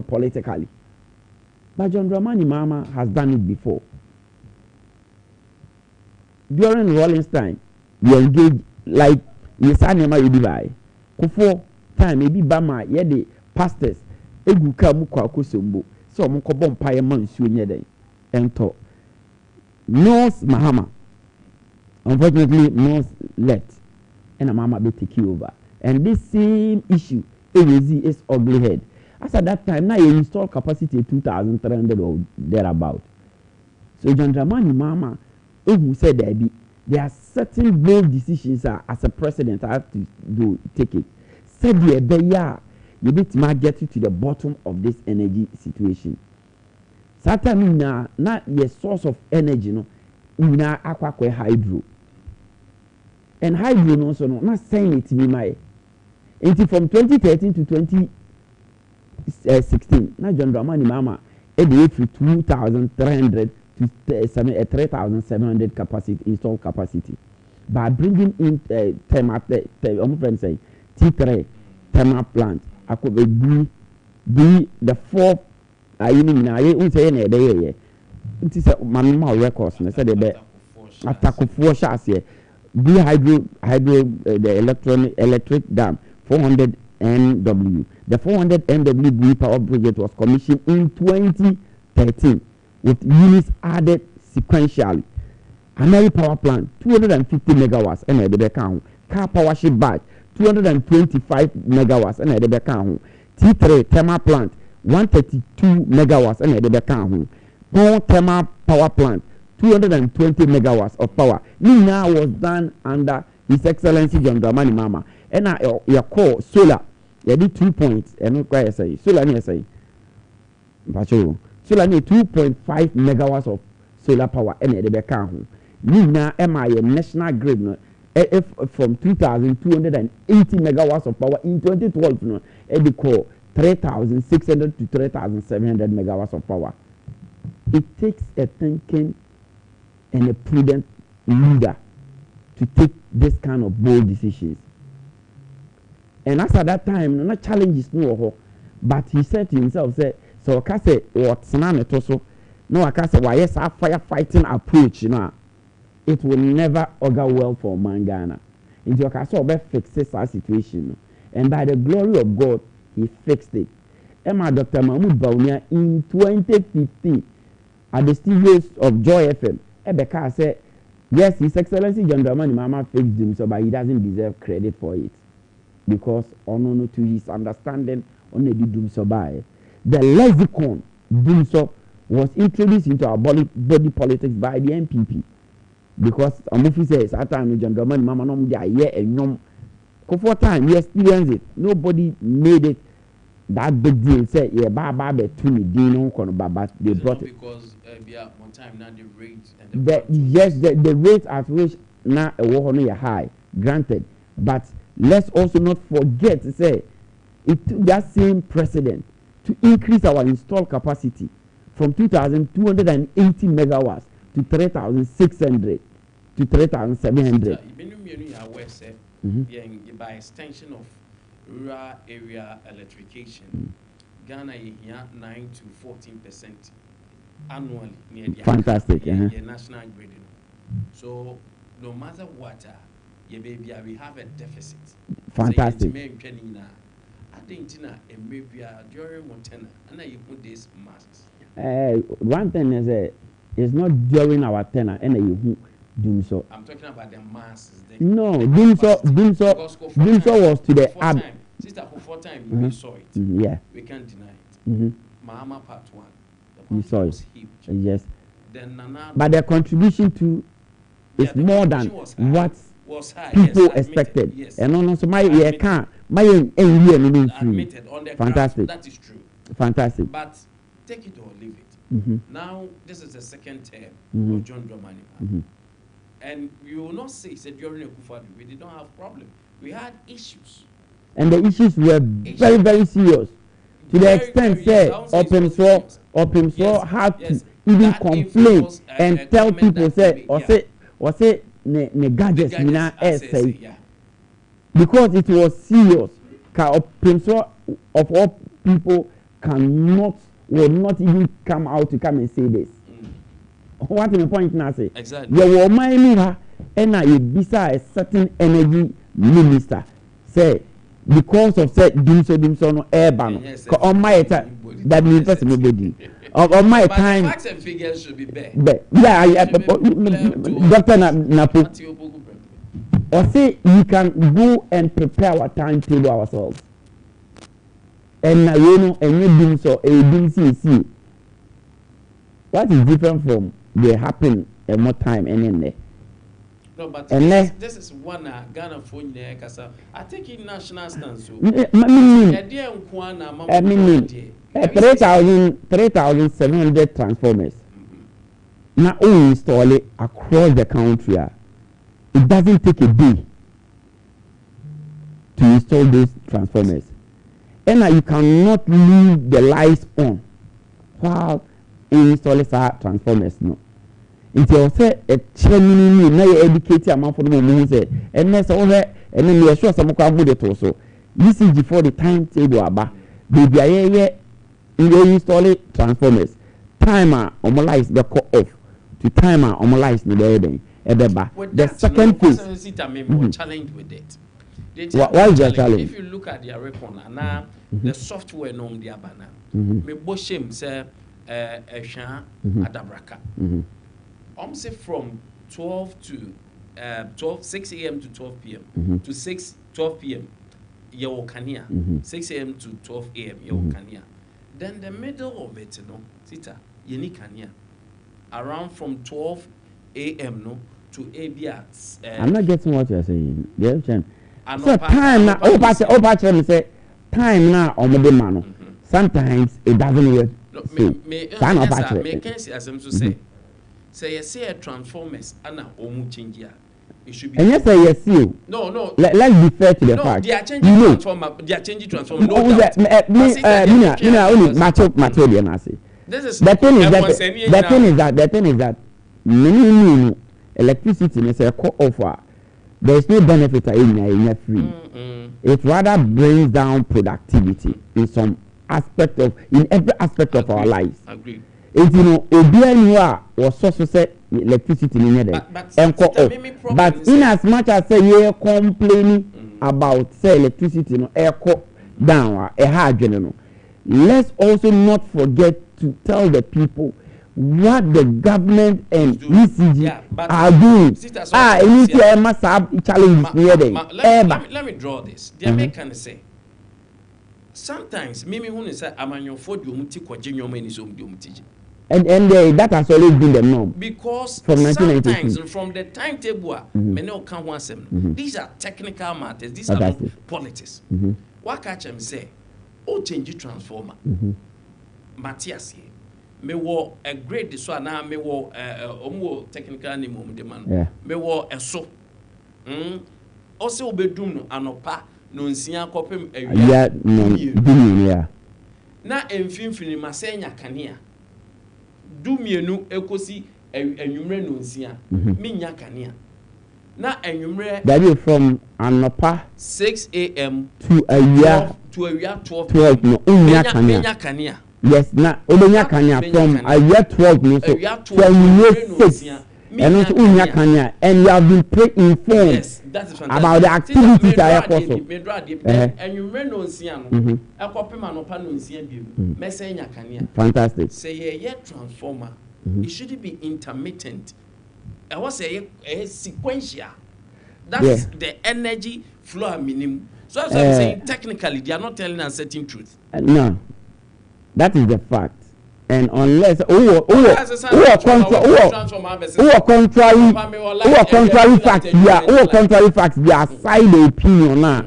politically. But John Dramani Mahama has done it before. During Rollins time, we engaged like Yesanema Yudibai. Kufo time maybe Bama ye the pastors egu ka mu kwa kosombo so mo ko bom paye man suo nye den ento North Mahama unfortunately North left and Mahama be take over and this same issue is ugly head. As at that time now you install capacity 2,300 or thereabout. So John Dramani Mahama who said there are certain bold decisions as a president I have to take it. Said you need to get you to the bottom of this energy situation. Certain now your source of energy no na aqua hydro. And hydro no so no not saying it to me my. Until from 2013 to 2016, now John Dramani Mahama edit for 2,300 to 3,700 capacity installed capacity by bringing in T3 thermal plant. I could be the fourth. I say it is a manual records. I said attack of 4 shots here. Be hydro the electric dam 400 MW. The 400 MW B power project was commissioned in 2013 with units added sequentially. Another power plant 250 megawatts and the account. Car power ship batch 225 megawatts and the account. T3 thermal plant 132 megawatts and the account. More thermal power plant 220 megawatts of power. Now was done under His Excellency John Dramani Mahama. And your core solar, you did 2 points. And no cry say solar near say. Solar near 2.5 megawatts of solar power and the account. Now am I a national grid from 2,280 megawatts of power in 2012, no, they call 3,600 to 3,700 megawatts of power. It takes a thinking and a prudent leader to take this kind of bold decisions. And as at that time, no challenges no, but he said to himself, say, so I say what's not also no, I can say why yes, our firefighting approach, you know, it will never augur well for Mangana. In your case, so fixes our situation, and by the glory of God, he fixed it. Emma Dr. Mahmoud Baunia in 2015 at the studios of Joy FM, Ebeka said, yes, His Excellency John Dramani Mama fixed him, so but he doesn't deserve credit for it. Because on to his understanding on the doom so by the lexicon doom so was introduced into our body politics by the MPP. Because Amufi says at time John Dramani Mama no dia year and yom for time we experienced it. Nobody made it that big deal. Say yeah baba be to me dino kono baba they brought it because one time now the rate and the rate at which now a war no high, granted, but let's also not forget to say it took that same precedent to increase our installed capacity from 2,280 megawatts to 3,600 to 3,700. By extension of rural area electrification, Ghana is 9 to 14% annually near the fantastic national grid. So no matter what, we have a deficit. Fantastic. So, I think maybe during Montana, and you put these masks. One thing is it's not during our tenure, and you do so. I'm talking about the masses. No, doom so was to the ab. Sister, for 4 times we saw it. Yeah. We can't deny it. Mahama part 1. You saw it. Was huge. Yes. Then Nana. But their contribution to is more than what people expected. Yes. And also my can't admitted on the fantastic. Ground, that is true. Fantastic. But take it or leave it. Now this is the second term of John Dramani. And we will not say during Akufo-Addo we did not have problem. We had issues. And the issues were very, very serious. To the extent that Open Source had to even complain and tell people or say ne gadgets because it was serious. Open Source of all people will not even come out to come and say this. What the point now say? Exactly. You were my and I bisa a certain energy minister say because of said dim so no air ban on my time that means person nobody on my time facts and figures should be there. Yeah, Dr. Napo or say we can go and prepare our timetable ourselves and now you know and you dim so a dim see what is different from they happen a more time and in there. No, but this is one Ghana phone there, Kasa. I take in national stance. I mean, 3,700 transformers. Now, we install it across the country. It doesn't take a day to install those transformers. And you cannot leave the lights on while installing transformers. No. It was a training na educate amount for the moment and then you sure some can put it also. This is before the timetable aba. Baby aye install transformers. Timer normalize the cut off to timer normalize the ebeba. The second phase challenge with it. Why is that challenge? If you look at their record now, the software norm the abana. Me boshim say Adabraka. Say from 12 to 6 a.m. to 12 p.m. to 12 p.m. Yawokania. 6 a.m. to 12 a.m. Yawokania. Then the middle of it, Sita, Yenikania. Around from 12 a.m. to Abia. I'm not getting what you're saying. So time now, say time now on the man. Sometimes it doesn't work. Say you say transformers ana omu change ya it should be. And yes, yes, you. No. Let's be fair to the fact. They are changing transformer. They are changing transformer. No doubt. This is the thing is that many electricity is a co-offer. There is no benefit in free. It rather brings down productivity in some aspect of every aspect of our lives. Agree. It was so say electricity in there. But in as much as say you complaining about say electricity no echo down a hard general. Let's also not forget to tell the people what the government and ECG are doing. It must have challenges near them. Let me draw this. The Americans say sometimes Mimi who say amanyo for the umuti kwa jenyo meni so umti. And that has always been the norm. Because from sometimes from the timetable, many can want them. These are technical matters. These are not politics. What catch them say? Oh, change transformer. Matthias here. Me wo a grade so na me wo omo technical name of the man. Me wo eso. Also obedum no anopa no nsia kopem awia. Yeah. Na emfimfini masenya kanea. Du mienu ekosi enwumre no nsia. Minya kanea. Na enwumre that is from anopa 6 a.m. to awia 12 no unya kanea. Yes, na obenya kanya from a year 12 no so from year 6 and also unya kanya and you have been pre-informed about the activities that are also and you ran on siano akopema no pa no nsia biu mesenya kanya fantastic say ye transformer it should be intermittent I was a sequential that's the energy flow minimum so as I'm saying technically they are not telling us certain truth no. That is the fact. And unless contrary facts they are side opinion now.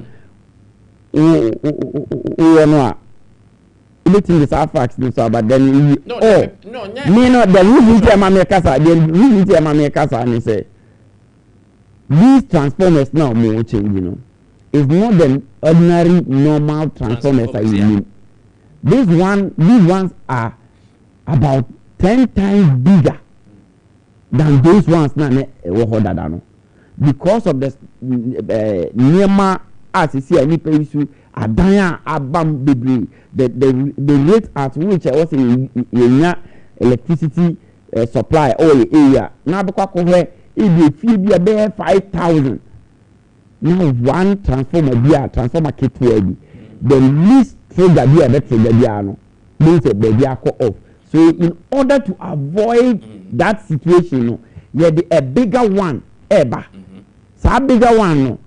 Everything is our facts but then the reason and say these transformers now more change, it's not the ordinary normal transformers that you need. These ones are about 10 times bigger than those ones now. Because of the Nema as you see any place Adanya Abam Bibri, the rate at which I was in electricity supply all the area. Now because it be about 5,000. Now one transformer kit ready. The least trigger means a baby off. So in order to avoid that situation, a bigger one ever. So a bigger one no.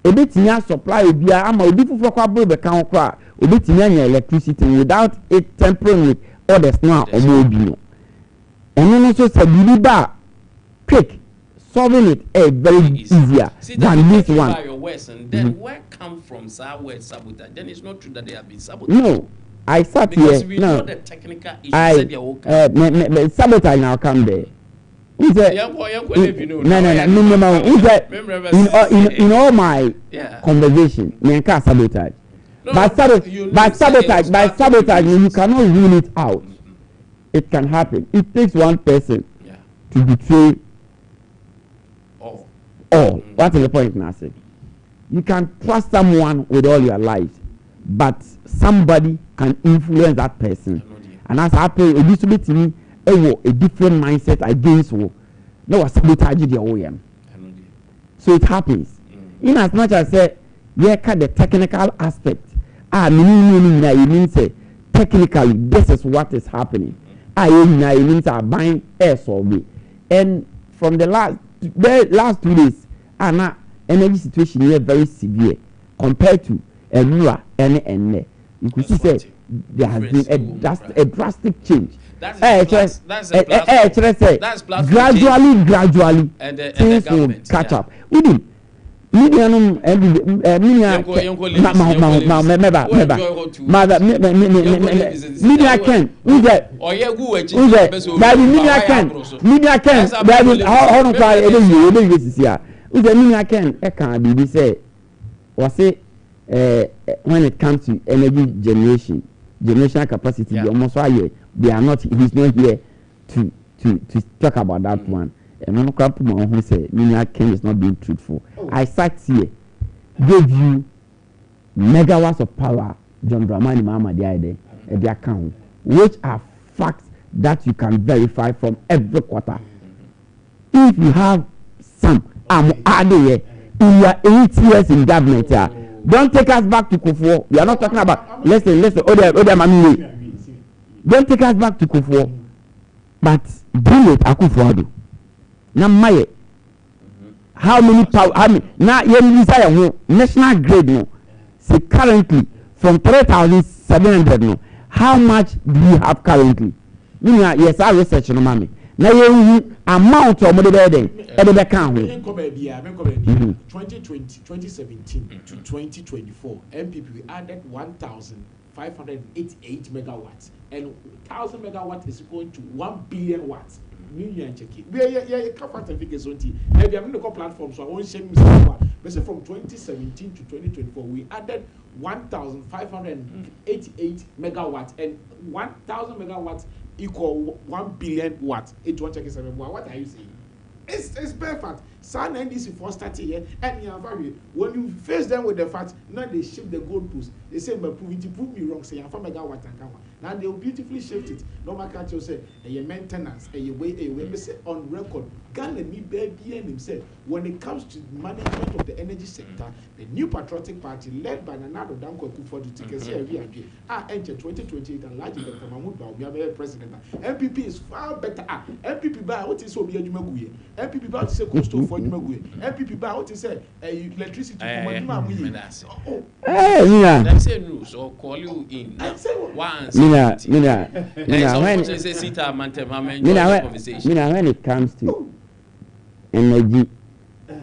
A bit near supply be a beautiful crab electricity without it tempering with others now or more. And then also said quick solving it very easier than this one. Then where come from sabotage? Then it's not true that they have been sabotaged. No, I sat because here. We know the technical issues. Sabotage now come there. In all my conversation, me and sabotage. By sabotage, you cannot rule it out. It can happen. It takes one person to betray all. What is the point, Nasir? You can trust someone with all your life, but somebody can influence that person. And as I pray, it used to be to me a different mindset against you. No, sabotage the OEM. So it happens. In as much as say, the technical aspect. Meaning say technically this is what is happening. Means buying air survey. And from the last 2 days, energy situation here very severe compared to Erua and you could see say there has been a drastic change. That's gradually things will catch up. Within Medianum Uze Minya Ken Eka Bibi say was say when it comes to energy generational capacity, almost why they are not. He's not here to talk about that one. And I'm not who say Minya Ken is not being truthful. I sat here, gave you megawatts of power. John Dramani Mama Diade at the account, which are facts that you can verify from every quarter. If you have some, I'm adding in your 8 years in government. Don't take us back to Kufuor. We are not talking about. Listen. Don't take us back to Kufuor, but bring it Akufuor. Now, my how many power? How many now? You national grade no. See currently from 3,700 no. How much do you have currently? Yes, I research no mommy. Now you amount of money there then. 2020, 2017 to 2024, MPP we added 1,588 megawatts, and 1,000 megawatts is going to 1 billion watts. Million check it. Yeah, can't figures on T. Maybe I'm in the platform, so I won't shame you. But from 2017 to 2024, we added 1,588 megawatts, and 1,000 megawatts equal 1 billion watts. What are you saying? It's perfect. Sun NDC for starting here, and when you face them with the facts, now they shift the goalpost. They say, but prove me wrong, say, I'm from megawatt and come. Now they will beautifully shift it. No matter you say, a maintenance, a way, say on record. Ghana me baby and himself. When it comes to management of the energy sector, the new patriotic party led by Nana Danko Kufuor to take a again. Enter 2028 and large Dr. Mahmoud Bao, we have a president. MPP is far better. MPP by what is so be a Jumaguye. MPP by what is a coastal for Jumaguye. MPP by what is electricity for Jumaguye. That's a news or call you in. Once. When it comes to energy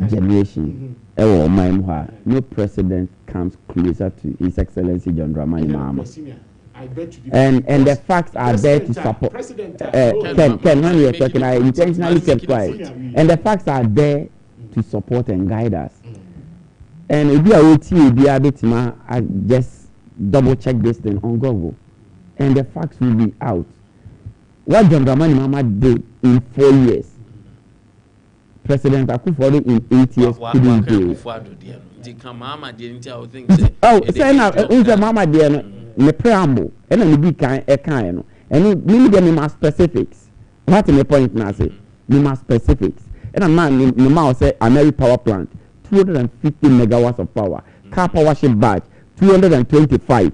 generation, no president comes closer to His Excellency John Dramani Mahama. And the facts are there to support. Ken, when we are talking, I intentionally kept quiet. And the facts are there to support and guide us. And if you are I just double check this thing on Google, and the facts will be out. What John Dramani Mahama did in 4 years, President Akufo in 8 years couldn't do. Say now, Mama dear, the preamble, and then be kind, and maybe them specifics. What in the point now say? Me specifics. And a man, me say American power plant, 250 megawatts of power, car power ship batch, 225,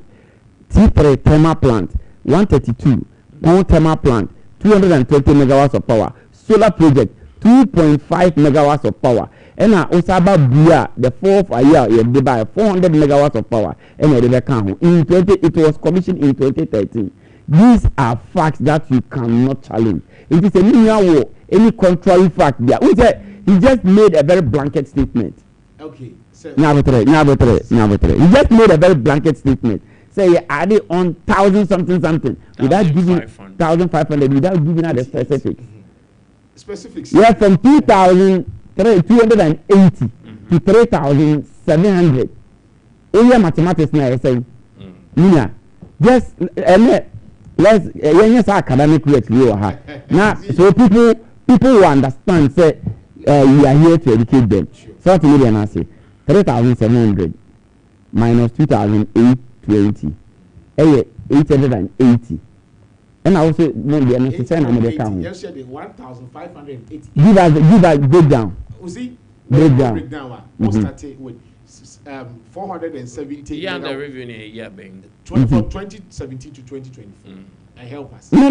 T3 thermal plant, 132, Power thermal plant, 220 megawatts of power, solar project, 2.5 megawatts of power. And now Osaba Bia, the fourth year, they buy 400 megawatts of power. And it was commissioned in 2013. These are facts that you cannot challenge. It is a new any contrary fact there. He just made a very blanket statement. Okay. So He just made a very blanket statement. Say added on 1,000 something without giving 1,500 without giving out the specifics. Specifics. Yeah, from 2,280 to 3,700. Area mathematics now is saying, Nina, just let's yes academic work now. So people will understand. Say we are here to educate them. So what you I say 3,700 minus 2,820, 880. And I also know the necessary number account. Yes, 1,580. Give us breakdown. You see, breakdown. We'll start with 470. Yeah, the revenue from 2017 to 2024. And help us. No. I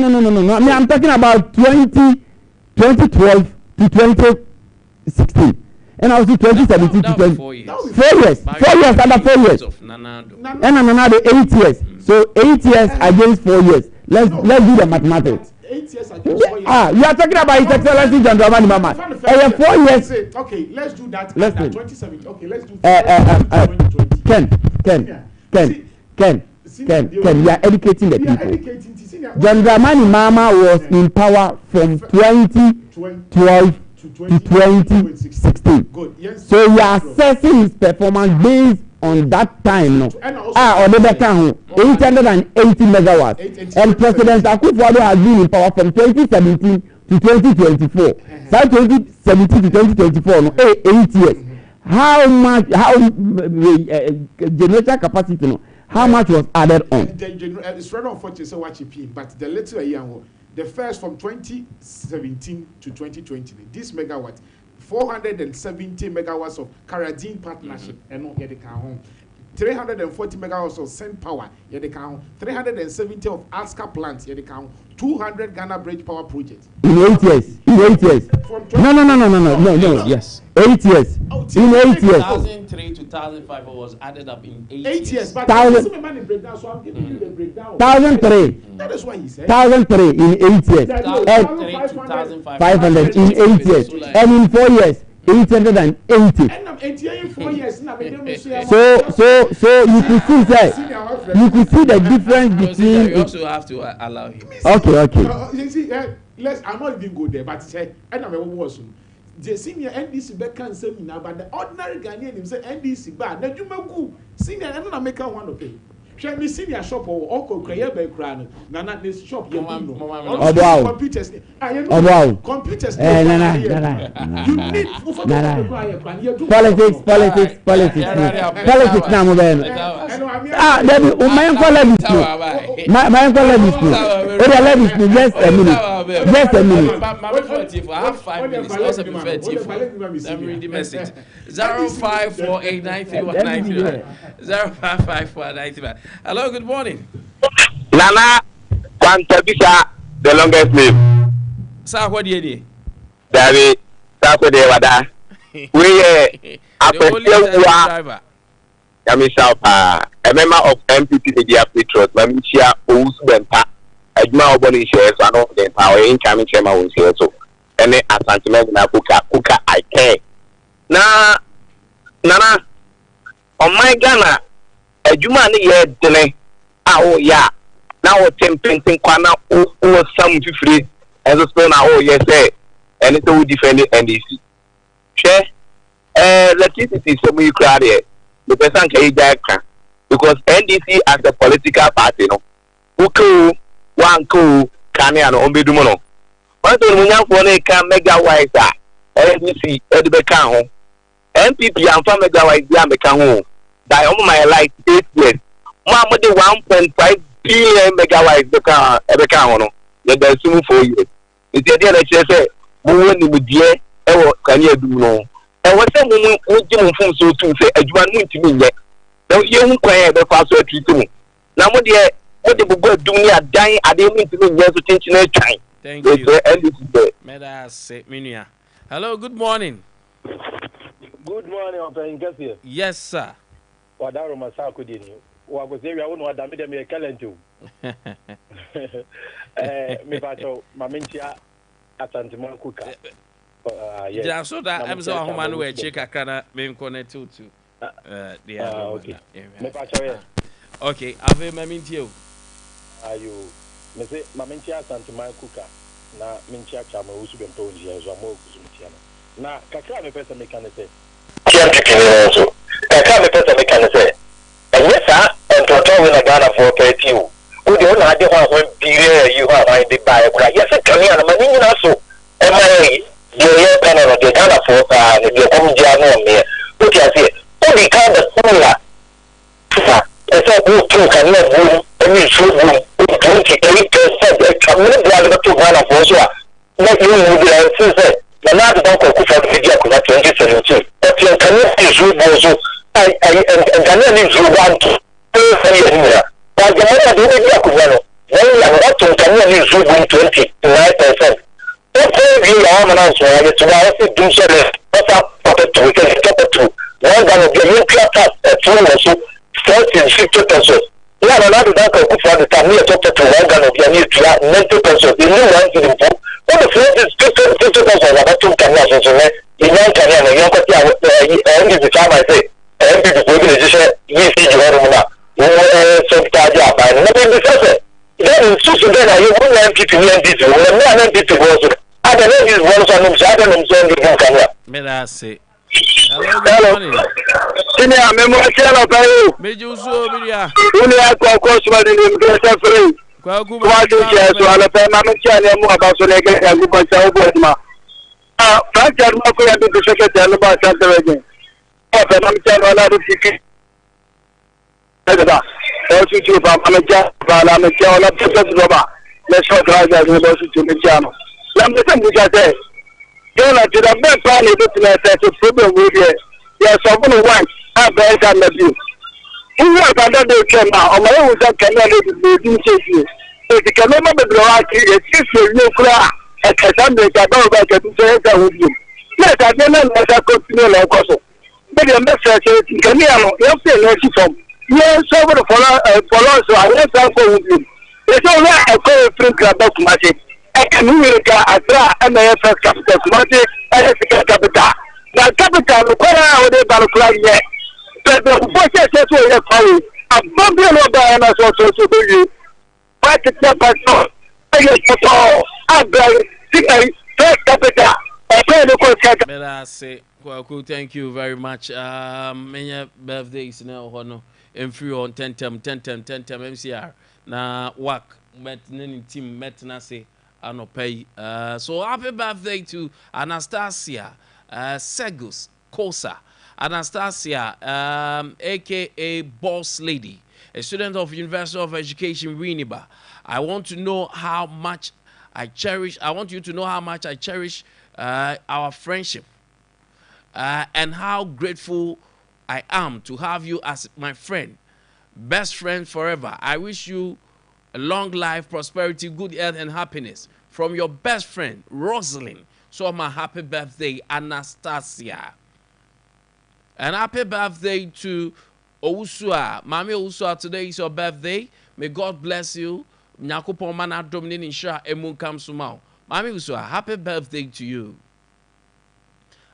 mean, I'm talking about 2012 to 2016. And also 2017 to 20. 4 years. 4 years. 4 years under 4 years. And another 8 years. So 8 years against 4 years. Let's do the mathematics. 8 years against 4 years. You are talking about His Excellency John Dramani Mahama. 4 years. Okay, let's do that. Listen. 2017. Okay, let's do. Ken. We are educating the people. John Dramani Mahama was in power from 2012 to 2016. Good. Yes. So you are assessing his performance based on that time, no? Or the better 880 megawatts. And President Akufo-Addo has been in power from 2017 to 2024. So 2017 to 2024, no, 8 years. How much? Generator capacity, no? How much was added on? It's rather unfortunate so what you pay, but the later year, the first from 2017 to 2020, this megawatt, 470 megawatts of Caradine partnership, and not yet the home. 340 megawatts of Send Power, yet the count. 370 of ASCA plants, yet the count. 200 Ghana Bridge Power Project. In 8 years. In 8 years. No. Yes. 8 years. In 8 years. 2003 to 2005 was added up in 8 years. But that's the money breakdown, so I'm giving you the breakdown. 2003. That is what he said. 2003 in 8 years. 2003 to 2005. 500 in 8 years. And in 4 years. 880. And I'm 80 4 years now. So you could see that you could see the difference between. You also have to allow him. Okay. You see, I'm not even go there, but say, and I'm a woman. The senior NDC back can say me now, but the ordinary Ghanaian him say NDC bad. Now you go senior, and I'm making one of them. Show me senior shop or Uncle Kraya Background. Not this shop. Computers. Computers. You need politics. Now, there be my uncle ladies too. My uncle ladies too. Just a minute. I have 5 minutes. Also be effective. Let me read the message. 0548931931. 055493. Hello, good morning. Nana Nkwantabisa, the longest name. Sir, what do you do? David, Sako de Wada. We are driver. Yamisha, a member of MPP Media Patriots, Mamichia, Ousbenta, Edma Oboni shares, one of the power incoming chairman will say so. And then at Santimena Kuka, I care. Nana, on my Ghana. Juma ni ye dene oh yeah now tempting kwana o some free as a spell now yes and it will defend NDC share electricity so we crowd here the person can because NDC as a political party no uku one cool can and ombedumono one to munya for ne can megawatt NDC edibeka ho MPP and for megawatt ya meka ho by all my life 8 years. Mama de 1.5 billion megawatts ebeka hono. Ye da sumu 4 years. It dey na say wo ni mu die e wo kan ye du no. E wo say mu oji mu fun so tu say adwuma mu ntimi nye. Na ye hu kwan e be fa so atwiti mu. Na mo de bugo adum ni adan ade mu ntimi nye so chinchi na twan. Thank you. Meda say minua. Hello, good morning. Good morning, Open. Yes, sir. Wadaro Masako dini. Wagozeri wonu wadami de me kalento. Me bacho mamintia atantima kuka. Yes. Yeah, so that I'm so human we check akana me connect to the okay. Me bacho yes. Okay, ave mamintio. Ayo. Me say mamintia atantima kuka na mintia chama usu bempo njia zo amo kuzumtia na kakra me pesa me kanete. Kiamtikini Kaka me pesa me can say. And yes, sir, and to talk with a Ghana for you. Who do not have one beer you have I did buy a crack? Yes, it can be a man also. And my dear Canada, the Ghana for the Omjano me. What you say? Only kind of similar. I said, who can not win any food room 28%. I'm not glad to Ghana for sure. Not you would be answered. The last doctor who found the video 2017. But you cannot use Rubozo. And Ghana is one to pay. But the mother do it, Yakuzano. Then you have not to Ghana is 29%. Don't you are an answer. I get to also do so. What's up? We can get it to. One Ghana be nuclear tax at 2 also 40-50%. Yeah, another doctor who found the time we talked to one Ghana be a nuclear 90%. The new one to the book. What the first is 50% about 2 Ghana. In one Ghana, you know, only the time I say. MPP organization yes you are so taja by nothing because then so then you want MPP and this one MPP was at the use one son of Saturn and Sunday from Kenya. May I say? Hello. Senior, memory channel by you. May you so be ya? Only I call Cosman in the free. Why do you so I'll pay my channel more about so they get a good bunch of Obama? Frank and Marco have been the secretary about Santa again. Okay, I'm telling you, another ticket. Also, to Pamamaja, Palamaja, or Professor Roba. Let's talk about the to the channel. Let me tell you, I Then I did a bad plan to problem with you. Yes, I'm going to want a bad time of you. Who are that they came out? My own cannot be you. If you can remember the right, it's your new cry. I can't make a dog back to say that with you. Yes, I don't know what I continue like also. But your message is, can you have to from? Yes, over the follow, so I want to go with you. It's all right, I call a friend about magic. I can hear a MFS capital, and capital. Now, capital, the corner of the battle yet. But the process is a call. A bumble of Diana also to do you. But it's not by all. I get all. I'm very first capital. I play the court. May I say, Kwaku, thank you very much. Many birthdays now, Hono, and free on 10 MCR. Now, work, met team, met Nasi. So happy birthday to Anastasia Segus Kosa. Anastasia, aka Boss Lady, a student of University of Education, Winneba. I want to know how much I cherish. I want you to know how much I cherish our friendship and how grateful I am to have you as my friend, best friend forever. I wish you a long life, prosperity, good health, and happiness from your best friend, Rosalind. So, my happy birthday, Anastasia. And happy birthday to Owusua. Mami Owusua, today is your birthday. May God bless you. Nyakupo mana dominin insha emun kam sumao. Mami Owusua, happy birthday to you.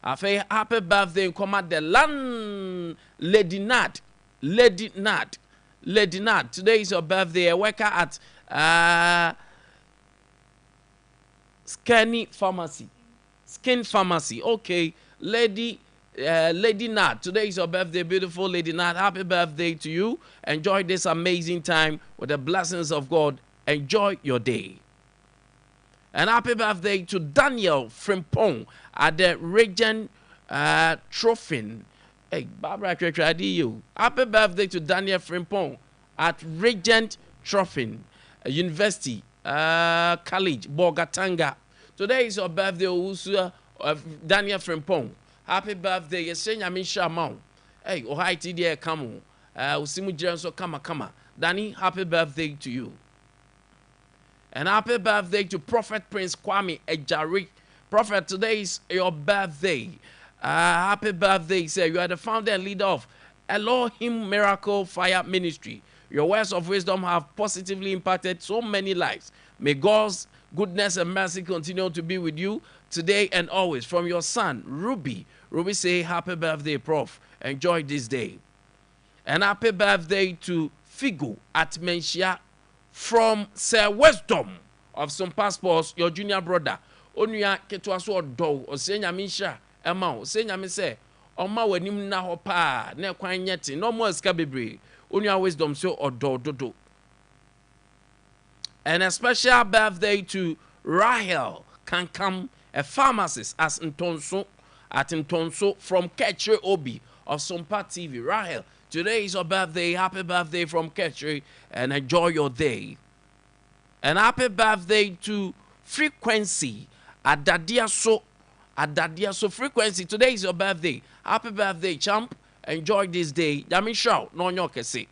Happy birthday, come at the land, Lady Nat. Today is your birthday. A worker at Skin Pharmacy. Okay, Lady Nat. Today is your birthday, beautiful Lady Nat. Happy birthday to you. Enjoy this amazing time with the blessings of God. Enjoy your day. And happy birthday to Daniel Frimpong at the Regent Trophy. Hey, Barbara, you. Happy birthday to Daniel Frimpong at Regent Trophy University College, Bogatanga. Today is your birthday, Daniel Frimpong. Happy birthday, Yesenya Misha Mau. Hey, Ohai TDA Kamu. Usimu Jerenso Kama. Danny, happy birthday to you. And happy birthday to Prophet Prince Kwame Ejari. Prophet, today is your birthday. Happy birthday, sir. You are the founder and leader of Elohim Miracle Fire Ministry. Your words of wisdom have positively impacted so many lives. May God's goodness and mercy continue to be with you today and always. From your son, Ruby. Ruby say, happy birthday, Prof. Enjoy this day. And happy birthday to Figo at Menchia from Sir Wisdom of some passports, your junior brother. Onuya ketwaso do osenya misha ema osenya me say oma wanim na ho pa na kwan nyete no mo ska bebre Onuya Wisdom so odo. And a special birthday to Rahel Kankam, a pharmacist at Ntonso from Ketche Obi of Sompa TV. Rahel, today is your birthday. Happy birthday from Ketche and enjoy your day. And happy birthday to Frequency Adadia so Frequency. Today is your birthday. Happy birthday, champ. Enjoy this day. Yami show no nyokese.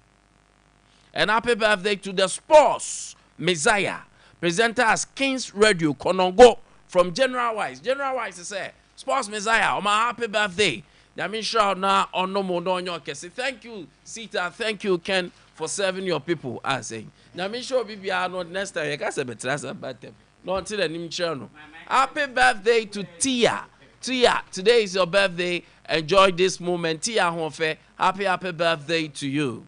And happy birthday to the Sports Messiah, presenter as King's Radio Konongo from General Wise. General Wise say Sports Messiah. On my happy birthday. Yami show na ono mo no nyokese. Thank you, Sita. Thank you, Ken, for serving your people. I say. Yami show bibia no next time. You can say better about them. No until the name channel. Happy birthday to Tia. Tia, today is your birthday. Enjoy this moment. Tia Honfe, happy birthday to you.